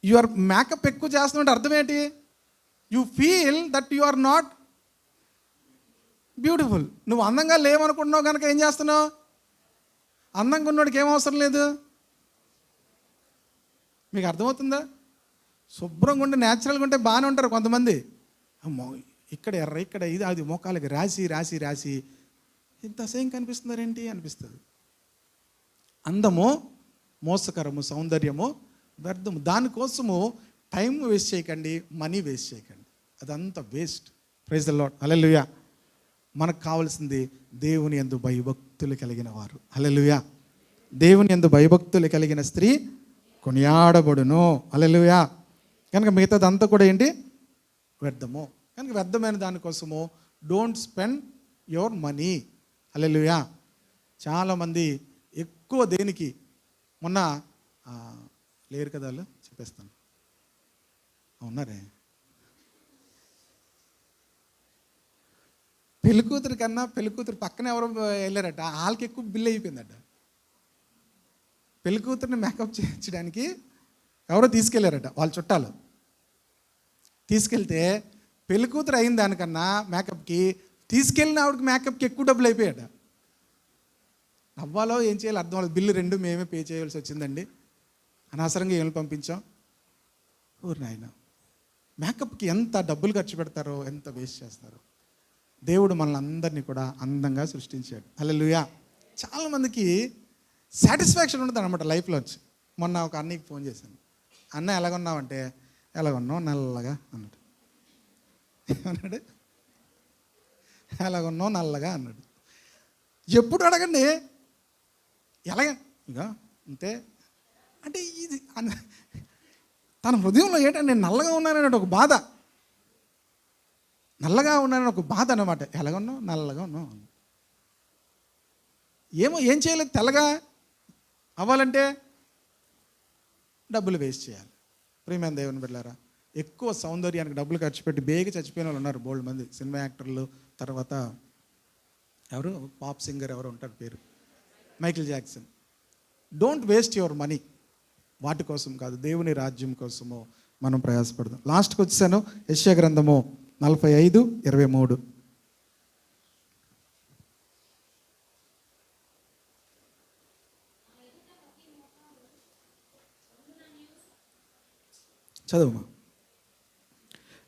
యువర్ మేకప్ ఎక్కువ చేస్తున్నట్టు అర్థం ఏంటి? You feel that you are not beautiful. నువ్వు అందంగా లేవనుకుంటున్నావు కనుక ఏం చేస్తున్నావు? అందంగా ఉన్నోడికి ఏం అవసరం లేదు. మీకు అర్థమవుతుందా? శుభ్రంగా ఉంటే, న్యాచురల్గా ఉంటే బాగానే ఉంటారు కొంతమంది. అమ్మో ఇక్కడ ఎర్ర, ఇక్కడ ఇది, అది మోకాలకి రాసి రాసి రాసి ఇంత అసహ్యం కనిపిస్తున్నారేంటి అనిపిస్తుంది. అందము మోసకరము, సౌందర్యము వ్యర్థము. దానికోసము టైం వేస్ట్ చేయకండి, మనీ వేస్ట్ చేయకండి. అదంతా waste. Praise the Lord. Hallelujah. మనకు కావాల్సింది దేవుని యందు భయభక్తులు కలిగిన వారు. హల్లెలూయా. దేవుని యందు భయభక్తులు కలిగిన స్త్రీ కొనియాడబడును. హల్లెలూయా. కనుక మిగతాదంతా కూడా ఏంటి? వ్యర్థము. కనుక వ్యర్థమైన దానికోసము డోంట్ స్పెండ్ యువర్ మనీ. హల్లెలూయా. చాలామంది ఎక్కువ దేనికి, మొన్న లేరు కదా వాళ్ళు, చెప్పేస్తాను. ఉన్నారే, పెళ్ళికూతురు కన్నా పెళ్ళికూతురు పక్కన ఎవరో వెళ్ళారట, వాళ్ళకి ఎక్కువ బిల్ అయిపోయిందట. పెళ్ళికూతురిని మేకప్ చేయించడానికి ఎవరో తీసుకెళ్ళారట, వాళ్ళ చుట్టాలు. తీసుకెళ్తే పెళ్ళికూతురు అయిన దానికన్నా మేకప్కి తీసుకెళ్ళిన ఆవిడకి మేకప్కి ఎక్కువ డబ్బులు అయిపోయాట. అవ్వాలో ఏం చేయాలో అర్థం అవ్వలేదు. బిల్లు 2 మేమే పే చేయాల్సి వచ్చిందండి. అనవసరంగా ఏళ్ళు పంపించాం. ఊరు నాయన, మేకప్కి ఎంత డబ్బులు ఖర్చు పెడతారో, ఎంత వేస్ట్ చేస్తారో. దేవుడు మనల్ని అందరినీ కూడా అందంగా సృష్టించాడు. హల్లెలూయా. చాలామందికి సాటిస్ఫాక్షన్ ఉంటుంది అనమాట లైఫ్లోంచి. మొన్న ఒక అన్నయ్యకి ఫోన్ చేశాను. అన్న ఎలాగున్నావంటే, ఎలాగున్నావు నల్లగా అన్నాడు. అన్నాడు ఎలాగున్నావు నల్లగా అన్నాడు. ఎప్పుడు అడగండి ఎలాగ, ఇక అంతే. అంటే ఇది తన హృదయంలో ఏంటంటే నేను నల్లగా ఉన్నానని ఒక బాధ, నల్లగా ఉన్నానని ఒక బాధ అన్నమాట. ఎలాగ ఉన్నావు? నల్లగా ఉన్నావు. ఏం చేయలేదు, తెల్లగా అవ్వాలంటే డబ్బులు వేస్ట్ చేయాలి. ప్రియమైన దేవుని బిడ్డలారా, ఎక్కువ సౌందర్యానికి డబ్బులు ఖర్చు పెట్టి బేగ చచ్చిపోయిన వాళ్ళు ఉన్నారు బోల్డ్ మంది. సినిమా యాక్టర్లు, తర్వాత ఎవరు పాప్ సింగర్ ఎవరు ఉంటారు పేరు, Michael Jackson. Don't waste your money వాటి కోసం కాదు, దేవుని రాజ్యం కోసము మనం ప్రయాసపడదాం. లాస్ట్కి వచ్చాను, యెషయా గ్రంథము 45:23. చదువుమా.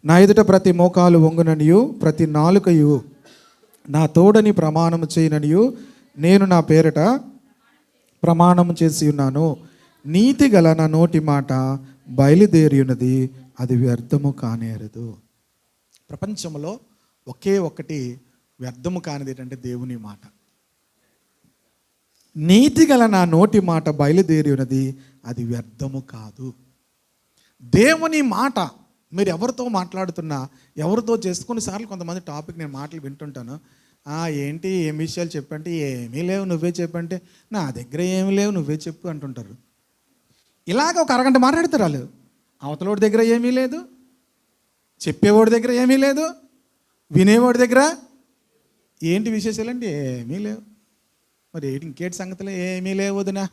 నా ఎదుట ప్రతి మోకాలు వంగుననియు ప్రతి నాలుకయు నా తోడని ప్రమాణము చేయననియు నేను నా పేరట ప్రమాణము చేసి ఉన్నాను. నీతి గల నా నోటి మాట బయలుదేరి ఉన్నది, అది వ్యర్థము కానేరదు. ప్రపంచంలో ఒకే ఒక్కటి వ్యర్థము కానిది ఏంటంటే దేవుని మాట. నీతి గల నా నోటి మాట బయలుదేరి ఉన్నది, అది వ్యర్థము కాదు. దేవుని మాట మీరు ఎవరితో మాట్లాడుతున్నా, ఎవరితో కొన్నిసార్లు కొంతమంది టాపిక్ నేను మాటలు వింటుంటాను. ఏంటి ఏం విషయాలు చెప్పంటే, ఏమీ లేవు నువ్వే చెప్పంటే, నా దగ్గర ఏమీ లేవు నువ్వే చెప్పు అంటుంటారు. ఇలాగ ఒక అరగంట మాట్లాడతారు వాళ్ళు. అవతలోడి దగ్గర ఏమీ లేదు, చెప్పేవాడి దగ్గర ఏమీ లేదు, వినేవాడి దగ్గర ఏంటి విశేషాలు అంటే ఏమీ లేవు. మరి ఇంకేటి సంగతులు? ఏమీ లేవు వదినా,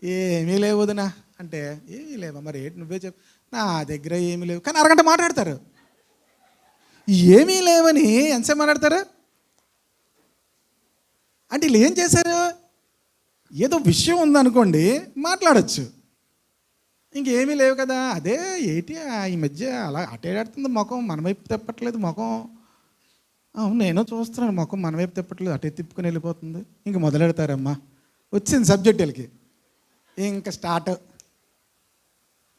ఏమీ లేవు వదినా అంటే ఏమీ లేవా, మరి ఏంటి నువ్వే చెప్పు, నా దగ్గర ఏమీ లేవు. కానీ అరగంట మాట్లాడతారు. ఏమీ లేవని ఎంతసేపు మాట్లాడతారు అంటే వీళ్ళు ఏం చేశారు? ఏదో విషయం ఉందనుకోండి మాట్లాడచ్చు, ఇంకేమీ లేవు కదా, అదే ఏంటి ఈ మధ్య అలా అటేడాడుతుంది ముఖం, మన వైపు తిప్పట్లేదు ముఖం. అవును నేను చూస్తున్నాను, ముఖం మన వైపు తిప్పట్లేదు, అటే తిప్పుకొని వెళ్ళిపోతుంది. ఇంక మొదలెడతారమ్మా, వచ్చింది సబ్జెక్ట్ వీళ్ళకి, ఇంకా స్టార్ట్.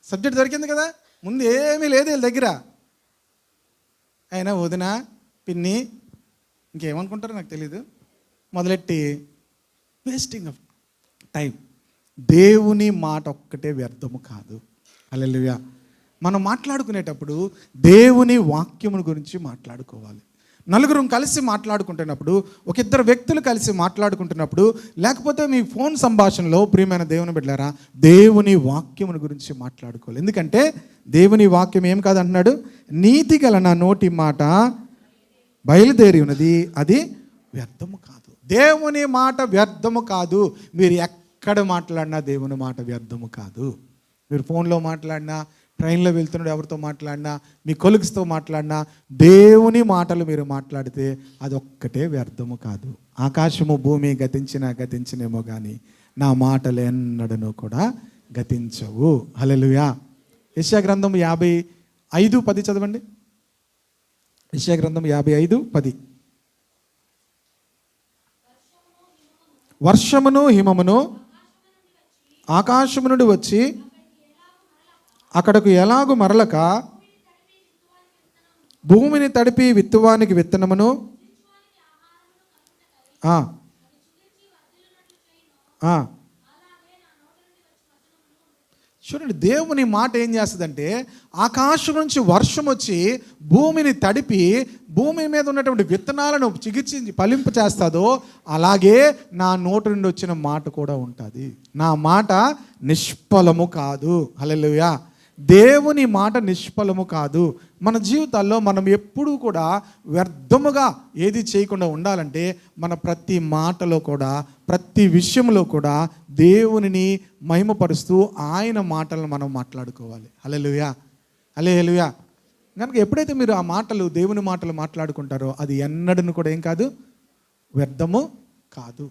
సబ్జెక్ట్ దొరికింది కదా, ముందు ఏమీ లేదు వీళ్ళ దగ్గర. అయినా వదిన పిన్ని ఇంకేమనుకుంటారో నాకు తెలీదు, మొదలెట్టి వేస్టింగ్ ఆఫ్ టైం. దేవుని మాట ఒక్కటే వ్యర్థము కాదు. హల్లెలూయా. మనం మాట్లాడుకునేటప్పుడు దేవుని వాక్యముల గురించి మాట్లాడుకోవాలి. నలుగురు కలిసి మాట్లాడుకుంటున్నప్పుడు, ఒక ఇద్దరు వ్యక్తులు కలిసి మాట్లాడుకుంటున్నప్పుడు, లేకపోతే మీ ఫోన్ సంభాషణలో ప్రియమైన దేవుని బిడ్డలారా దేవుని వాక్యముల గురించి మాట్లాడుకోవాలి. ఎందుకంటే దేవుని వాక్యం ఏం కాదంటున్నాడు, నీతి గల నా నోటి మాట బయలుదేరి ఉన్నది, అది వ్యర్థము కాదు. దేవుని మాట వ్యర్థము కాదు. మీరు ఎక్కడ మాట్లాడినా దేవుని మాట వ్యర్థము కాదు. మీరు ఫోన్లో మాట్లాడినా, ట్రైన్లో వెళ్తున్నాడు ఎవరితో మాట్లాడినా, మీ కొలీగ్స్తో మాట్లాడినా, దేవుని మాటలు మీరు మాట్లాడితే అది ఒక్కటే వ్యర్థము కాదు. ఆకాశము భూమి గతించినేమో కానీ నా మాటలు ఎన్నడను కూడా గతించవు. హల్లెలూయా. యెషయా గ్రంథం 55:10 చదవండి. యెషయా గ్రంథం 55:10. వర్షమును హిమమును ఆకాశము నుండి వచ్చి అక్కడకు ఎలాగు మరలక భూమిని తడిపి విత్తువానికి విత్తనమును చూడండి, దేవుని మాట ఏం చేస్తుందంటే ఆకాశం నుంచి వర్షం వచ్చి భూమిని తడిపి భూమి మీద ఉన్నటువంటి విత్తనాలను చిగిర్చి ఫలింప చేస్తుందో, అలాగే నా నోటి నుండి వచ్చిన మాట కూడా ఉంటుంది. నా మాట నిష్ఫలము కాదు. హల్లెలూయా. దేవుని మాట నిష్ఫలము కాదు. మన జీవితాల్లో మనం ఎప్పుడూ కూడా వ్యర్థముగా ఏది చేయకుండా ఉండాలంటే మన ప్రతి మాటలో కూడా, ప్రతి విషయంలో కూడా దేవునిని మహిమపరుస్తూ ఆయన మాటలను మనం మాట్లాడుకోవాలి. హల్లెలూయా, హల్లెలూయా. కనుక ఎప్పుడైతే మీరు ఆ మాటలు, దేవుని మాటలు మాట్లాడుకుంటారో అది ఎన్నడూ కూడా ఏం కాదు, వ్యర్థము కాదు.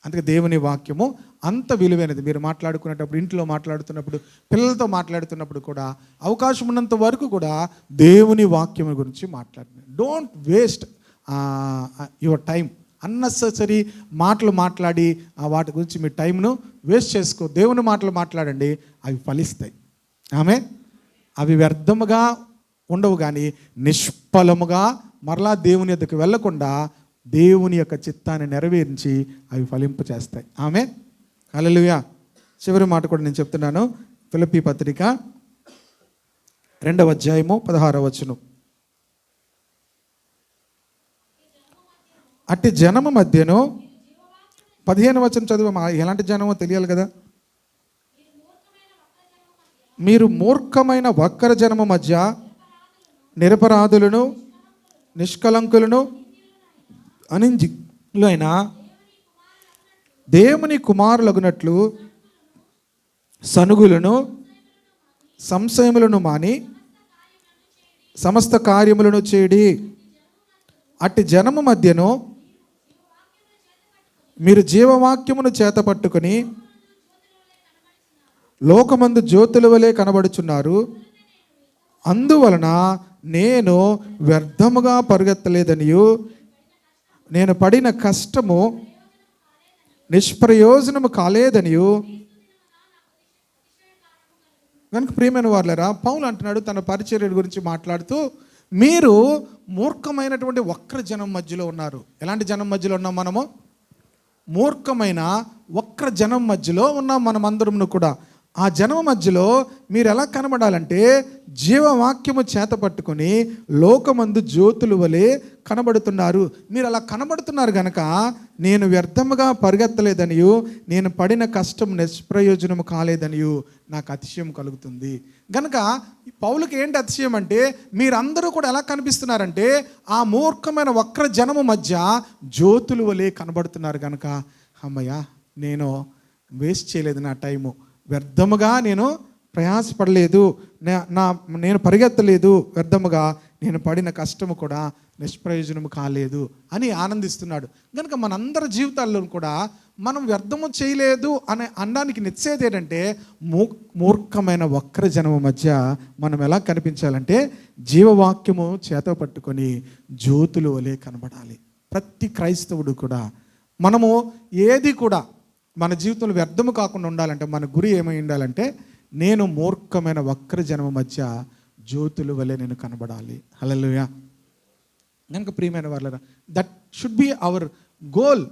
అందుకే దేవుని వాక్యము అంత విలువైనది. మీరు మాట్లాడుకునేటప్పుడు, ఇంట్లో మాట్లాడుతున్నప్పుడు, పిల్లలతో మాట్లాడుతున్నప్పుడు కూడా అవకాశం ఉన్నంత వరకు కూడా దేవుని వాక్యం గురించి మాట్లాడండి. Don't waste your time. Unnecessary మాటలు మాట్లాడి వాటి గురించి మీ టైంను వేస్ట్ చేసుకో. దేవుని మాటలు మాట్లాడండి, అవి ఫలిస్తాయి. అవి వ్యర్థముగా ఉండవు, కానీ నిష్ఫలముగా మరలా దేవుని యొద్దకు వెళ్ళకుండా దేవుని యొక్క చిత్తాన్ని నెరవేర్చి అవి ఫలింప చేస్తాయి. హల్లెలూయా. చివరి మాట కూడా నేను చెప్తున్నాను. ఫిలిప్పీ పత్రిక 2వ అధ్యాయము 16వ వచనం. అట్టి జనము మధ్యను 15వ వచనం చదువు. ఎలాంటి జనమో తెలియాలి కదా. మీరు మూర్ఖమైన వక్ర జనము మధ్య నిరపరాధులను నిష్కలంకులను అనింజిలైన దేవుని కుమారులగునట్లు సనుగులను సంశయములను మాని సమస్త కార్యములను చేడి. అట్టి జనము మధ్యను మీరు జీవవాక్యమును చేత పట్టుకొని లోకమందు జ్యోతుల వలె కనబడుచున్నారు. అందువలన నేను వ్యర్థముగా పరుగెత్తలేదనియు నేను పడిన కష్టము నిష్ప్రయోజనము కాలేదనియు. కనుక ప్రియమైన వారులారా, పౌలు అంటున్నాడు తన పరిచర్య గురించి మాట్లాడుతూ, మీరు మూర్ఖమైనటువంటి వక్ర జనం మధ్యలో ఉన్నారు. ఎలాంటి జనం మధ్యలో ఉన్నాం మనము? మూర్ఖమైన వక్ర జనం మధ్యలో ఉన్నాం మనమందరము కూడా. ఆ జనం మధ్యలో మీరు ఎలా కనబడాలంటే జీవవాక్యము చేత పట్టుకొని లోకమందు జ్యోతుల వలె కనబడుతున్నారు. మీరు అలా కనబడుతున్నారు కనుక నేను వ్యర్థముగా పరిగెత్తలేదనియు నేను పడిన కష్టం నిష్ప్రయోజనము కాలేదనియు నాకు అతిశయం కలుగుతుంది. గనక పౌలుకి ఏంటి అతిశయం అంటే, మీరందరూ కూడా ఎలా కనిపిస్తున్నారంటే ఆ మూర్ఖమైన వక్ర జనము మధ్య జ్యోతుల వలె కనబడుతున్నారు కనుక, అమ్మయ్య నేను వేస్ట్ చేయలేదు నా టైము, వ్యర్థముగా నేను ప్రయాసపడలేదు, నేను పరిగెత్తలేదు, వ్యర్థముగా నేను పడిన కష్టము కూడా నిష్ప్రయోజనము కాలేదు అని ఆనందిస్తున్నాడు. కనుక మనందరి జీవితాల్లో కూడా మనం వ్యర్థము చేయలేదు అనే అనడానికి నిశ్చేది ఏంటంటే, మూర్ఖమైన వక్ర జనము మధ్య మనం ఎలా కనిపించాలంటే జీవవాక్యము చేత పట్టుకొని జ్యోతులు వలె కనబడాలి. ప్రతి క్రైస్తవుడు కూడా మనము ఏది కూడా మన జీవితంలో వ్యర్థము కాకుండా ఉండాలంటే మన గురి ఏమై ఉండాలంటే, నేను మూర్ఖమైన వక్ర జనము మధ్య జ్యోతుల వలె నేను కనబడాలి. హల్లెలూయా. కనుక ప్రియమైన వాళ్ళరా, that should be our goal.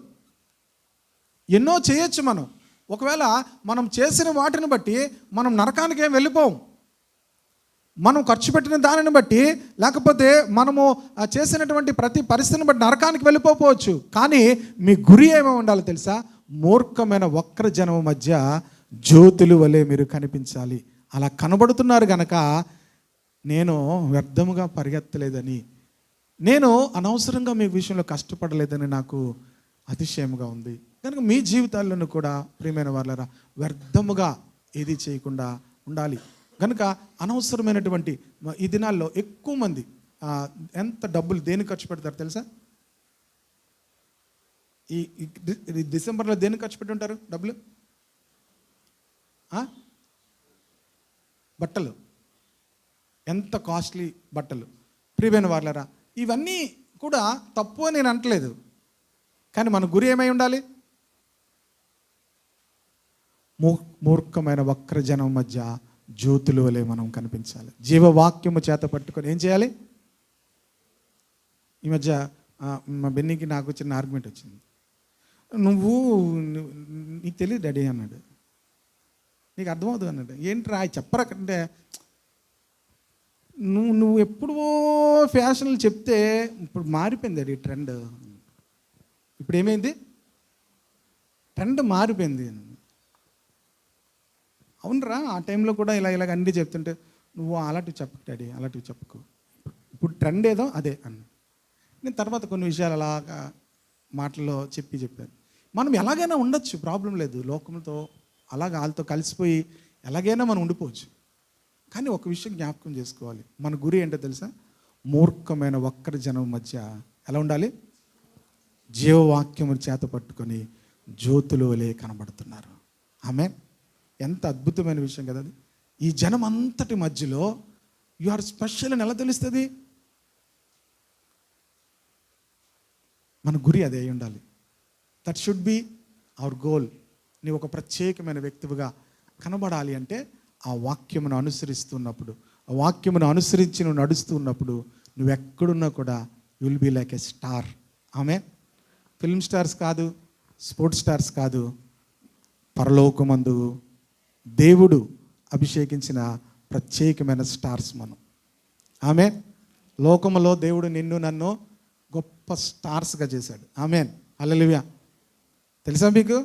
ఎన్నో చేయొచ్చు మనం. ఒకవేళ మనం చేసిన వాటిని బట్టి మనం నరకానికి ఏం వెళ్ళిపోం. మనం ఖర్చు పెట్టిన దానిని బట్టి, లేకపోతే మనము చేసినటువంటి ప్రతి పరిస్థితిని బట్టి నరకానికి వెళ్ళిపోవచ్చు. కానీ మీ గురి ఏమో ఉండాలో తెలుసా? మూర్ఖమైన వక్ర జనము మధ్య జ్యోతులు వలె మీరు కనిపించాలి. అలా కనబడుతున్నారు గనక నేను వ్యర్థముగా పరిగెత్తలేదని, నేను అనవసరంగా మీ విషయంలో కష్టపడలేదని నాకు అతిశయముగా ఉంది. కనుక మీ జీవితాల్లోనూ కూడా ప్రియమైన వాళ్ళరా వ్యర్థముగా ఏది చేయకుండా ఉండాలి. కనుక అనవసరమైనటువంటి ఈ దినాల్లో ఎక్కువ మంది ఎంత డబ్బులు దేనికి ఖర్చు పెడతారు తెలుసా? ఈ డిసెంబర్లో దేనికి ఖర్చు పెట్టి ఉంటారు డబ్బులు? బట్టలు. ఎంత కాస్ట్లీ బట్టలు. ప్రియమైన వాళ్ళరా, ఇవన్నీ కూడా తప్పు అని నేను అంటలేదు. కానీ మన గురి ఏమై ఉండాలి? మూర్ఖమైన వక్ర జనం మధ్య జ్యోతుల వలె మనం కనిపించాలి. జీవవాక్యము చేత పట్టుకొని ఏం చేయాలి? ఈ మధ్య మా బెన్నీకి నాకు చిన్న ఆర్గ్యుమెంట్ వచ్చింది. నీకు తెలియదు డాడీ అన్నాడు. నీకు అర్థమవుతుంది అన్నాడు. ఏంట్రా చెప్పరాకంటే, నువ్వు ఎప్పుడో ఫ్యాషన్లు చెప్తే ఇప్పుడు మారిపోయింది డాడీ ట్రెండ్. ఇప్పుడు ఏమైంది? ట్రెండ్ మారిపోయింది. అవునరా, ఆ టైంలో కూడా ఇలాగ అన్నీ చెప్తుంటే నువ్వు అలాంటివి చెప్పకు డాడీ, అలాంటివి చెప్పకు, ఇప్పుడు ట్రెండ్ ఏదో అదే అన్న. నేను తర్వాత కొన్ని విషయాలు అలాగా మాటల్లో చెప్పాను. మనం ఎలాగైనా ఉండొచ్చు, ప్రాబ్లం లేదు. లోకంతో అలాగ వాళ్ళతో కలిసిపోయి ఎలాగైనా మనం ఉండిపోవచ్చు. కానీ ఒక విషయం జ్ఞాపకం చేసుకోవాలి, మన గురి ఏంటో తెలుసా? మూర్ఖమైన వక్ర జనం మధ్య ఎలా ఉండాలి? జీవవాక్యము చేత పట్టుకొని జ్యోతుల వలె కనబడుతున్నారు. ఆమేన్. ఎంత అద్భుతమైన విషయం కదా అది. ఈ జనం అంతటి మధ్యలో యు ఆర్ స్పెషల్ అని ఎలా తెలుస్తుంది? మన గురి అదే అయి ఉండాలి. That should be our goal. నీవు ఒక ప్రత్యేకమైన వ్యక్తిగా కనబడాలి అంటే ఆ వాక్యమును అనుసరిస్తున్నప్పుడు, ఆ వాక్యమును అనుసరించి నువ్వు నడుస్తూ ఉన్నప్పుడు నువ్వు ఎక్కడున్నా కూడా you will be like a star. ఆమె ఫిల్మ్ స్టార్స్ కాదు, స్పోర్ట్స్ స్టార్స్ కాదు, పరలోకమందు దేవుడు అభిషేకించిన ప్రత్యేకమైన స్టార్స్ మనం. ఆమె లోకములో దేవుడు నిన్ను నన్ను గొప్ప స్టార్స్గా చేశాడు. ఆమేన్, హల్లెలూయా. తెలుసా మీకు,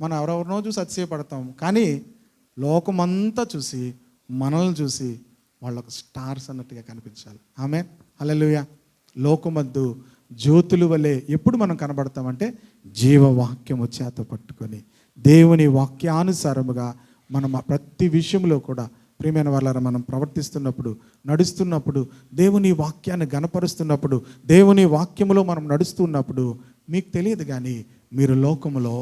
మనం ఎవరెవరినో చూసి అతిశయపడతాము, కానీ లోకమంతా చూసి మనల్ని చూసి వాళ్ళొక స్టార్స్ అన్నట్టుగా కనిపించాలి. ఆమేన్, హల్లెలూయా. లోకమద్దు జ్యోతుల వలె ఎప్పుడు మనం కనబడతామంటే జీవవాక్యము చేత పట్టుకొని దేవుని వాక్యానుసారముగా మనం ప్రతి విషయంలో కూడా ప్రియమైన వాళ్ళారా మనం ప్రవర్తిస్తున్నప్పుడు, నడుస్తున్నప్పుడు, దేవుని వాక్యాన్ని గణపరుస్తున్నప్పుడు, దేవుని వాక్యములో మనం నడుస్తున్నప్పుడు మీకు తెలియదు కానీ మీరు లోకములో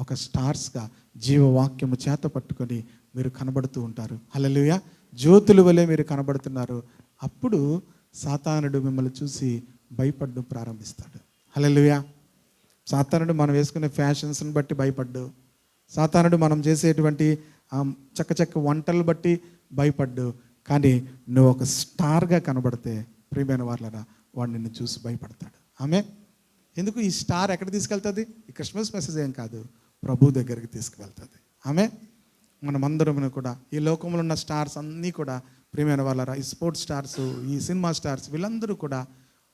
ఒక స్టార్స్గా జీవవాక్యము చేత పట్టుకొని మీరు కనబడుతూ ఉంటారు. హల్లెలూయా. జ్యోతుల వలె మీరు కనబడుతున్నారు. అప్పుడు సాతానుడు మిమ్మల్ని చూసి భయపడడం ప్రారంభిస్తాడు. హల్లెలూయా. సాతానుడు మనం వేసుకునే ఫ్యాషన్స్ని బట్టి భయపడ్డు, సాతానుడు మనం చేసేటువంటి చక్క వంటలు బట్టి భయపడ్డు. కానీ నువ్వు ఒక స్టార్గా కనబడితే ప్రియమైన వాళ్ళరా వాడు నిన్ను చూసి భయపడతాడు. ఆమె ఎందుకు ఈ స్టార్ ఎక్కడ తీసుకెళ్తుంది? ఈ క్రిస్మస్ మెసేజ్ ఏం కాదు, ప్రభు దగ్గరికి తీసుకువెళ్తుంది. ఆమె మనమందరం కూడా ఈ లోకంలో ఉన్న స్టార్స్ అన్నీ కూడా ప్రియమైన వాళ్ళరా, ఈ స్పోర్ట్స్ స్టార్స్, ఈ సినిమా స్టార్స్, వీళ్ళందరూ కూడా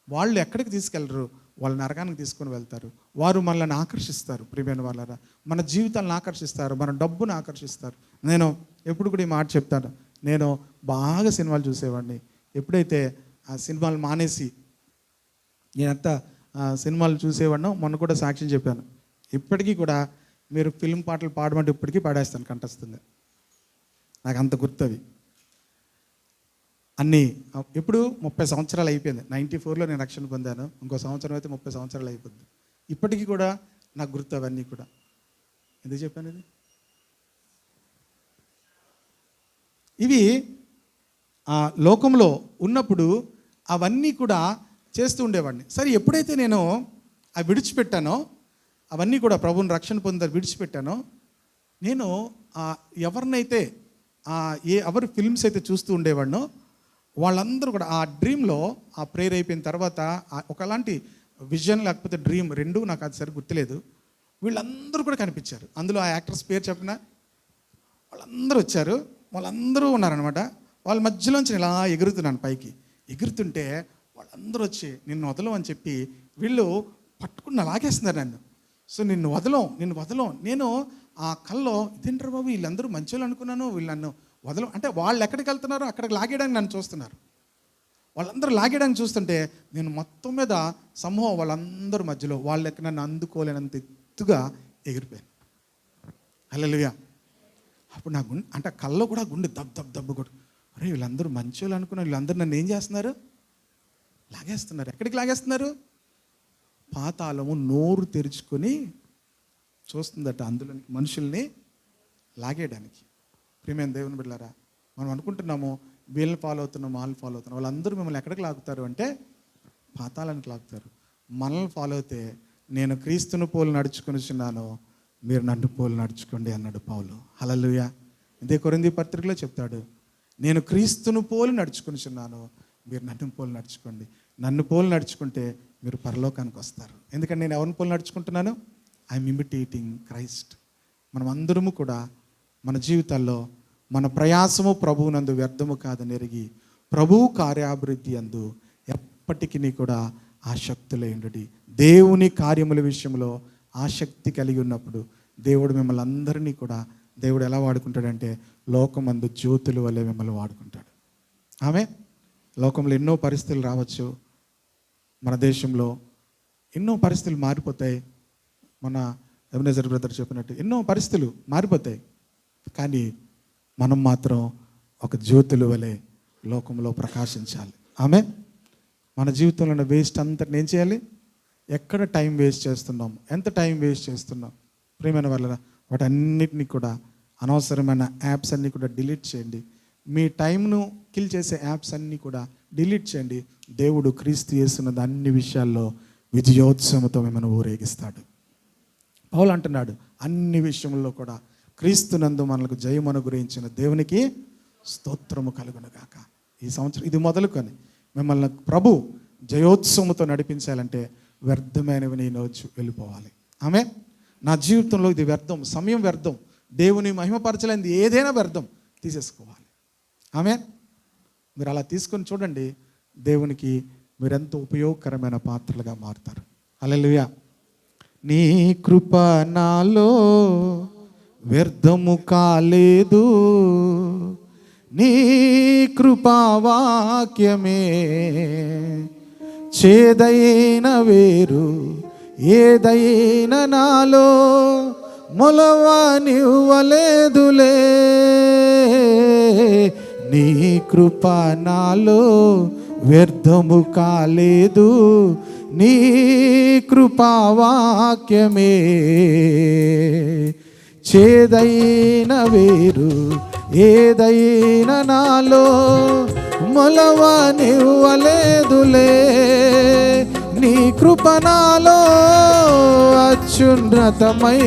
వాళ్ళు ఎక్కడికి తీసుకెళ్ళరు, వాళ్ళ నరకానికి తీసుకొని వెళ్తారు. వారు మనల్ని ఆకర్షిస్తారు. ప్రియమైన వాళ్ళరా, మన జీవితాలను ఆకర్షిస్తారు, మన డబ్బును ఆకర్షిస్తారు. నేను ఎప్పుడు కూడా ఈ మాట చెప్తాను, నేను బాగా సినిమాలు చూసేవాడిని. ఎప్పుడైతే ఆ సినిమాలు మానేసి నేనంతా సినిమాలు చూసేవాడినో మొన్న కూడా సాక్ష్యం చెప్పాను. ఇప్పటికీ కూడా మీరు ఫిల్మ్ పాటలు పాడమంటే ఇప్పటికీ పాడేస్తాను కంఠస్థంగా, నాకు అంత గుర్తవి అన్నీ. ఇప్పుడు 30 సంవత్సరాలు అయిపోయింది. 94లో నేను రక్షణ పొందాను. ఇంకో సంవత్సరం అయితే 30 సంవత్సరాలు అయిపోద్ది. ఇప్పటికీ కూడా నాకు గుర్తు అవన్నీ కూడా. ఎందుకు చెప్పాను ఇది? ఇవి ఆ లోకంలో ఉన్నప్పుడు అవన్నీ కూడా చేస్తూ ఉండేవాడిని. సరే, ఎప్పుడైతే నేను అవి విడిచిపెట్టానో, అవన్నీ కూడా ప్రభువుని రక్షణ పొందారు విడిచిపెట్టానో, నేను ఎవరినైతే ఎవరు ఫిల్మ్స్ అయితే చూస్తూ ఉండేవాడినో వాళ్ళందరూ కూడా ఆ డ్రీమ్లో ఆ ప్రేయర్ అయిపోయిన తర్వాత ఒకలాంటి విజన్ లేకపోతే డ్రీమ్ రెండు నాకు అది సరి గుర్తులేదు, వీళ్ళందరూ కూడా కనిపించారు. అందులో ఆ యాక్టర్స్ పేరు చెప్పిన వాళ్ళందరూ వచ్చారు, వాళ్ళందరూ ఉన్నారనమాట. వాళ్ళ మధ్యలోంచి ఇలా ఎగురుతున్నాను, పైకి ఎగురుతుంటే వాళ్ళందరూ వచ్చి నిన్ను వదలం అని చెప్పి వీళ్ళు పట్టుకుని లాగేస్తున్నారు నన్ను. సో నిన్ను వదలం. నేను ఆ కల్లో ఇదేంటారు బాబు, వీళ్ళందరూ మంచోళ్ళు అనుకున్నాను, వీళ్ళు నన్ను వదలం అంటే వాళ్ళు ఎక్కడికి వెళ్తున్నారో అక్కడికి లాగేయడానికి నన్ను చూస్తున్నారు. వాళ్ళందరూ లాగేయడానికి చూస్తుంటే నేను మొత్తం మీద సమూహం వాళ్ళందరూ మధ్యలో వాళ్ళకి నన్ను అందుకోలేనంత ఎత్తుగా ఎగిరిపోయాను. హల్లెలూయా. అప్పుడు నా గుండె అంటే కల్లో కూడా గుండె దబ్బు కొడు. అరే వీళ్ళందరూ మంచోళ్ళు అనుకున్నారు, వీళ్ళందరూ నన్ను ఏం చేస్తున్నారు? లాగేస్తున్నారు. ఎక్కడికి లాగేస్తున్నారు? పాతాళము నోరు తెరుచుకొని చూస్తుందట అందులోనికి మనుషుల్ని లాగేయడానికి. ప్రియమైన దేవుని బిడ్డలారా, మనం అనుకుంటున్నాము వీళ్ళని ఫాలో అవుతున్నాం, వాళ్ళని ఫాలో అవుతున్నాం. వాళ్ళందరూ మిమ్మల్ని ఎక్కడికి లాగుతారు అంటే పాతాళానికి లాగుతారు. మనల్ని ఫాలో అయితే నేను క్రీస్తును పోలు నడుచుకొనిచున్నాను, మీరు నన్ను పోలు నడుచుకోండి అన్నాడు పౌలు. హల్లెలూయా. ఇదే కొరింథీ పత్రికలో చెప్తాడు, నేను క్రీస్తును పోలు నడుచుకొనిచున్నాను, మీరు నన్ను పోలు నడుచుకోండి. నన్ను పోలు నడుచుకుంటే మీరు పరలోకానికి వస్తారు. ఎందుకంటే నేను ఎవరిని పోలు నడుచుకుంటున్నాను? I'm imitating Christ. మనం అందరము కూడా మన జీవితాల్లో మన ప్రయాసము ప్రభువునందు వ్యర్థము కాదని ఎరిగి ప్రభువు కార్యాభివృద్ధి అందు ఎప్పటికీ కూడా ఆసక్తులై ఉండుడి. దేవుని కార్యముల విషయంలో ఆసక్తి కలిగి ఉన్నప్పుడు దేవుడు మిమ్మల్ని అందరినీ కూడా దేవుడు ఎలా వాడుకుంటాడంటే లోకమందు జ్యోతుల వల్లే మిమ్మల్ని వాడుకుంటాడు. ఆమె లోకంలో ఎన్నో పరిస్థితులు రావచ్చు, మన దేశంలో ఎన్నో పరిస్థితులు మారిపోతాయి. మన ఎబెనెజర్ బ్రదర్ చెప్పినట్టు ఎన్నో పరిస్థితులు మారిపోతాయి, కానీ మనం మాత్రం ఒక జ్యోతుల వలె లోకంలో ప్రకాశించాలి. ఆమె మన జీవితంలో ఉన్న వేస్ట్ అంతటిని ఏం చేయాలి? ఎక్కడ టైం వేస్ట్ చేస్తున్నాం, ఎంత టైం వేస్ట్ చేస్తున్నాం ప్రియమైన వాళ్ళ వాటన్నిటిని కూడా అనవసరమైన యాప్స్ అన్నీ కూడా డిలీట్ చేయండి. మీ టైంను కిల్ చేసే యాప్స్ అన్నీ కూడా డిలీట్ చేయండి. దేవుడు క్రీస్తు యేసున్నది అన్ని విషయాల్లో విజయోత్సవంతో మిమ్మల్ని ఊరేగిస్తాడు. పౌలు అంటున్నాడు, అన్ని విషయంలో కూడా క్రీస్తునందు మనకు జయం అనుగ్రహించిన దేవునికి స్తోత్రము కలుగునుగాక. ఈ సంవత్సరం ఇది మొదలుకొని మిమ్మల్ని ప్రభు జయోత్సవంతో నడిపించాలంటే వ్యర్థమైనవి నేను వచ్చి వెళ్ళిపోవాలి. ఆమె నా జీవితంలో ఇది వ్యర్థం, సమయం వ్యర్థం, దేవుని మహిమపరచలేనిది ఏదైనా వ్యర్థం తీసేసుకోవాలి. ఆమె మీరు అలా తీసుకొని చూడండి, దేవునికి మీరెంతో ఉపయోగకరమైన పాత్రలుగా మారుతారు. హల్లెలూయా. నీ కృప నాలో వ్యర్థము కాలేదు, నీ కృపావాక్యమే చేదైన వేరు ఏదైనా నాలో మొలవనివ్వలేదులే. నీ కృప నాలో వ్యర్థము కాలేదు, నీ కృపావాక్యమే చేదైన వేరు ఏదైనా నాలో మొలవనివ్వలేదులే. నీ కృప నాలో అత్యున్నతమై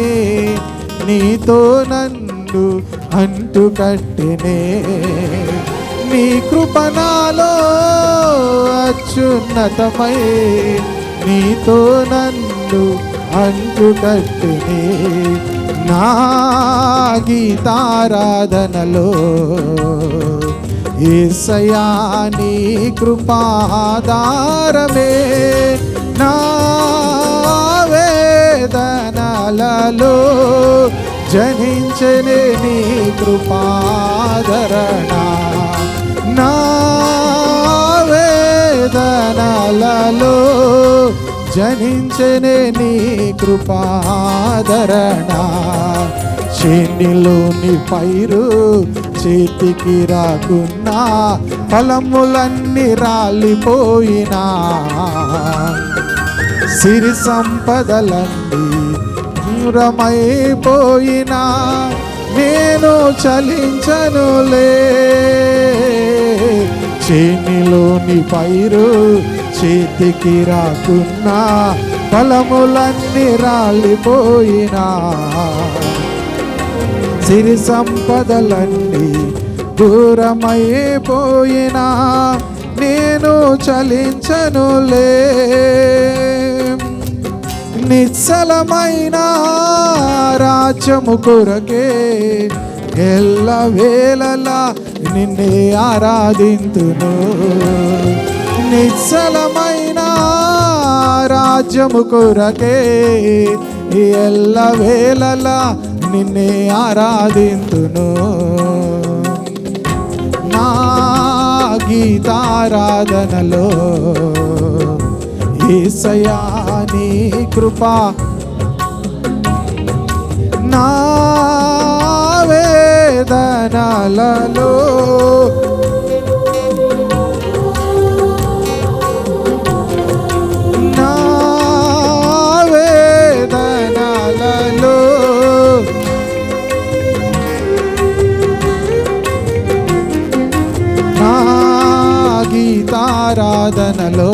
నీతో నన్ను అంటుకట్టినే. నీ కృప నాలో అత్యున్నతమై నీతో నన్ను అంటుకట్టినే. నా గీతారాధనలో యేసయ్యా నీ కృపాధారమే, నా వేదనలలో జనించనే నీ కృపాదరణ. నా వేదనలలో జనించనే నీ కృపాదరణ. చేనిలోని పైరు చేతికి రాకున్నా ఫలములన్నీ రాలిపోయినా, సిరి సంపదలన్నీ దూరమైపోయినా నేను చలించనులే. చేనిలోని పైరు చేతికి రాకున్నా ఫలములన్నీ రాలిపోయినా, సిరి సంపదలన్నీ దూరమైపోయినా నేను చలించనులే. నిశ్చలమైన రాజ్యము కొరకే ఎల్లవేళలా నిన్నే ఆరాధింతును. నిశ్చలమైన రాజ్యము కొరకే ఎల్లవేళలా నిన్నే ఆరాధింతును. నా గీతారాధనలో యేసయ్యా నీ కృపా, నా వేదనలలో నా వేదనలలో నా గీతారాధనలో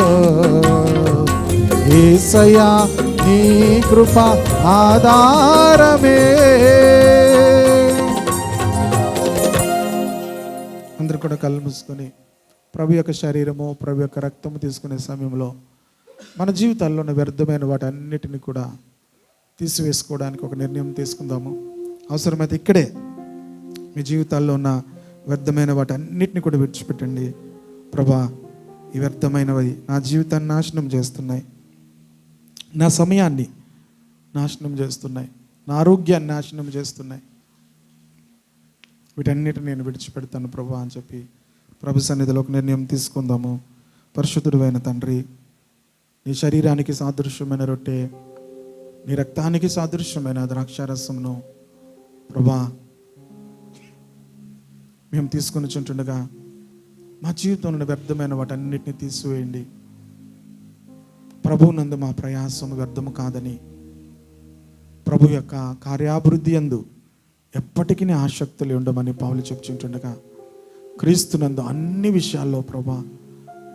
యేసయ్యా నీ కృప ఆధారమే. అందరూ కూడా కళ్ళు మూసుకొని ప్రభు యొక్క శరీరము ప్రభు యొక్క రక్తము తీసుకునే సమయంలో మన జీవితాల్లో ఉన్న వ్యర్థమైన వాటి అన్నిటిని కూడా తీసివేసుకోవడానికి ఒక నిర్ణయం తీసుకుందాము. అవసరమైతే ఇక్కడే మీ జీవితాల్లో ఉన్న వ్యర్థమైన వాటి అన్నిటిని కూడా విడిచిపెట్టండి. ప్రభా, ఈ వ్యర్థమైనవి నా జీవితాన్ని నాశనం చేస్తున్నాయి, నా సమయాన్ని నాశనం చేస్తున్నాయి, నా ఆరోగ్యాన్ని నాశనం చేస్తున్నాయి, వీటన్నిటిని నేను విడిచిపెడతాను ప్రభా అని చెప్పి ప్రభు సన్నిధిలో ఒక నిర్ణయం తీసుకుందాము. పరిశుద్ధుడైన తండ్రి, నీ శరీరానికి సాదృశ్యమైన రొట్టె, నీ రక్తానికి సాదృశ్యమైన ద్రాక్షారసమును ప్రభా మేము తీసుకొని చుంటుండగా మా జీవితంలో వ్యర్థమైన వాటన్నిటిని తీసివేయండి. ప్రభువునందు మా ప్రయాసం వ్యర్థము కాదని, ప్రభు యొక్క కార్యాభివృద్ధి యందు ఎప్పటికీ ఆసక్తులు ఉండమని పౌలు చెప్పుచుంటుండగా, క్రీస్తునందు అన్ని విషయాల్లో ప్రభా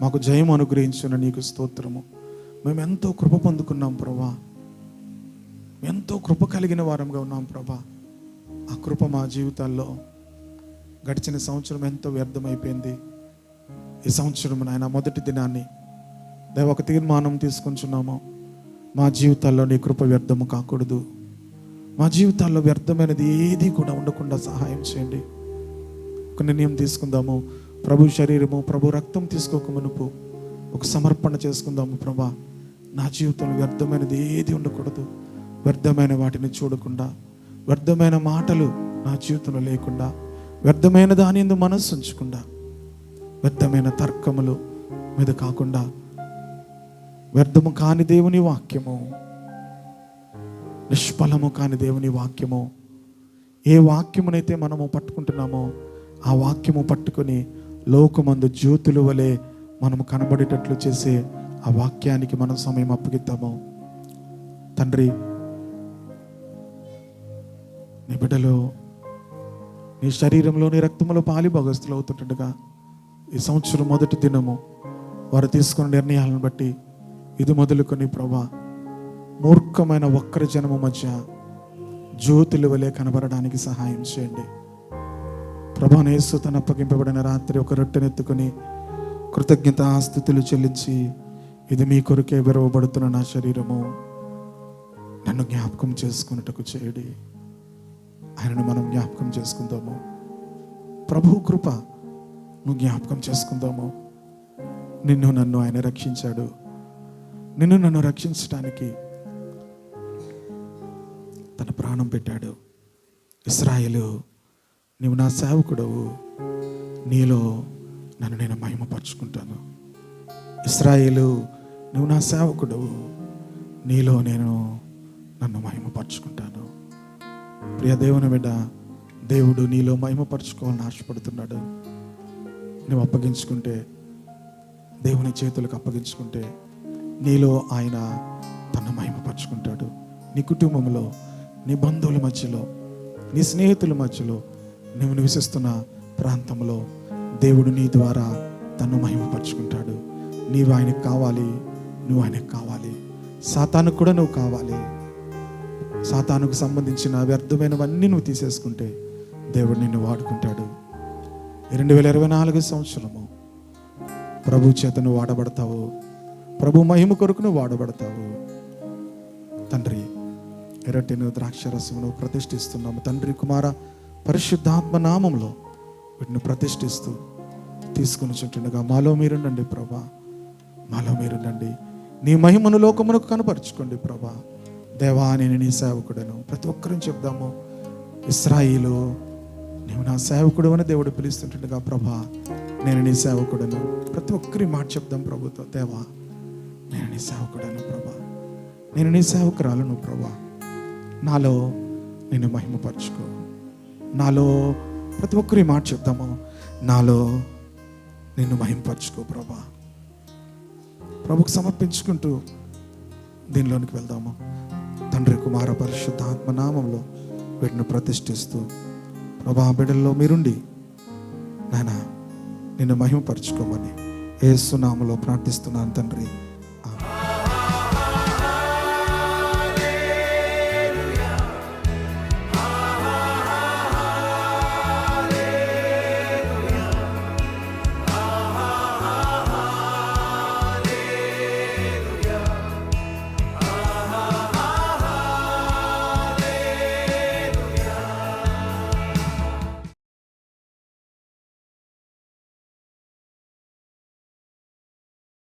మాకు జయం అనుగ్రహించిన నీకు స్తోత్రము. మేము ఎంతో కృప పొందుకున్నాం ప్రభా, ఎంతో కృప కలిగిన వారంగా ఉన్నాం ప్రభా. ఆ కృప మా జీవితాల్లో గడిచిన సంవత్సరం ఎంతో వ్యర్థమైపోయింది. ఈ సంవత్సరం నాయన మొదటి దినాన్ని దైవ ఒక తీర్మానం తీసుకుంటున్నాము. మా జీవితాల్లో నీ కృప వ్యర్థము కాకూడదు. మా జీవితాల్లో వ్యర్థమైనది ఏది కూడా ఉండకుండా సహాయం చేయండి. ఒక నిర్ణయం తీసుకుందాము. ప్రభు శరీరము ప్రభు రక్తం తీసుకోక మునుపు ఒక సమర్పణ చేసుకుందాము. ప్రభా, నా జీవితంలో వ్యర్థమైనది ఏది ఉండకూడదు. వ్యర్థమైన వాటిని చూడకుండా, వ్యర్థమైన మాటలు నా జీవితంలో లేకుండా, వ్యర్థమైన దాని యందు మనస్సు ఉంచకుండా, వ్యర్థమైన తర్కములు మీద కాకుండా, వ్యర్థము కాని దేవుని వాక్యము, నిష్ఫలము కాని దేవుని వాక్యము, ఏ వాక్యమునైతే మనము పట్టుకుంటున్నామో ఆ వాక్యము పట్టుకొని లోకమందు జ్యోతుల వలె మనము కనబడేటట్లు చేసే ఆ వాక్యానికి మనం సమయం అప్పగిద్దాము. తండ్రి, నీ బిడ్డలు నీ శరీరంలో నీ రక్తంలో పాలి భాగస్తులు అవుతుండగా ఈ సంవత్సరం మొదటి దినము వారు తీసుకున్న నిర్ణయాలను బట్టి ఇది మొదలుకొని ప్రభా, మూర్ఖమైన ఒక్కరి జనము మధ్య జ్యోతుల వలె కనబడడానికి సహాయం చేయండి. ప్రభా, యేసు తన అప్పగింపబడిన రాత్రి ఒక రొట్టెనెత్తుకొని కృతజ్ఞతాస్తుతులు చెల్లించి, ఇది మీ కొరకే విరవబడుతున్న నా శరీరము, నన్ను జ్ఞాపకం చేసుకున్నట్టుకు చేయడి. ఆయనను మనం జ్ఞాపకం చేసుకుందాము. ప్రభు కృప నువ్వు జ్ఞాపకం చేసుకుందాము. నిన్ను నన్ను ఆయన రక్షించాడు. నిన్ను నన్ను రక్షించడానికి తన ప్రాణం పెట్టాడు. ఇశ్రాయేలు, నీవు నా సేవకుడవు, నీలో నన్ను నేను మహిమపరుచుకుంటాను. ఇశ్రాయేలు, నువ్వు నా సేవకుడవు, నీలో నేను నన్ను మహిమపరుచుకుంటాను. ప్రియ దేవుని బిడ్డ, దేవుడు నీలో మహిమపరచుకోవాలని ఆశపడుతున్నాడు. నువ్వు అప్పగించుకుంటే, దేవుని చేతులకు అప్పగించుకుంటే నీలో ఆయన తన మహిమపరుచుకుంటాడు. నీ కుటుంబంలో, నీ బంధువుల మధ్యలో, నీ స్నేహితుల మధ్యలో, నువ్వు నివసిస్తున్న ప్రాంతంలో దేవుడు నీ ద్వారా తను మహిమపరుచుకుంటాడు. నీవు ఆయనకు కావాలి, నువ్వు ఆయనకు కావాలి. సాతానుకు కూడా నువ్వు కావాలి. సాతానుకు సంబంధించిన వ్యర్థమైనవన్నీ నువ్వు తీసేసుకుంటే దేవుడు నిన్ను వాడుకుంటాడు. 2024 సంవత్సరము ప్రభు చేత నువ్వు వాడబడతావు. ప్రభు మహిమ కొరకు నువ్వు వాడబడతావు. తండ్రి, ఎరటిను ద్రాక్షరసమును ప్రతిష్ఠిస్తున్నాము. తండ్రి, కుమార, పరిశుద్ధాత్మ నామంలో వీటిని ప్రతిష్ఠిస్తూ తీసుకుని చుంటుండగా మాలో మీరుండండి ప్రభా, మాలో మీరుండండి. నీ మహిమను లోకమునకు కనపరుచుకోండి ప్రభా. దేవా, నేను నీ సేవకుడను. ప్రతి ఒక్కరిని చెప్దాము, ఇశ్రాయేలు, నీవు నా సేవకుడు అని దేవుడు పిలుస్తుంటుండగా ప్రభా, నేను నీ సేవకుడను. ప్రతి ఒక్కరి మాట చెప్దాం ప్రభుతో. దేవా, నేను నీ సేవకుడను ప్రభా, నేను నీ సేవకురాలను ప్రభా. నాలో నిన్ను మహిమపరచుకో. నాలో ప్రతి ఒక్కరి మాట చెప్దాము, నాలో నిన్ను మహిమపరచుకో ప్రభా. ప్రభుకు సమర్పించుకుంటూ దీనిలోనికి వెళ్దాము. తండ్రి, కుమార, పరిశుద్ధాత్మ నామంలో వీటిని ప్రతిష్ఠిస్తూ ప్రభా, బిడ్డల్లో మీరుండి నాయన నిన్ను మహిమపరచుకోమని యేసు నామములో ప్రార్థిస్తున్నాను తండ్రి.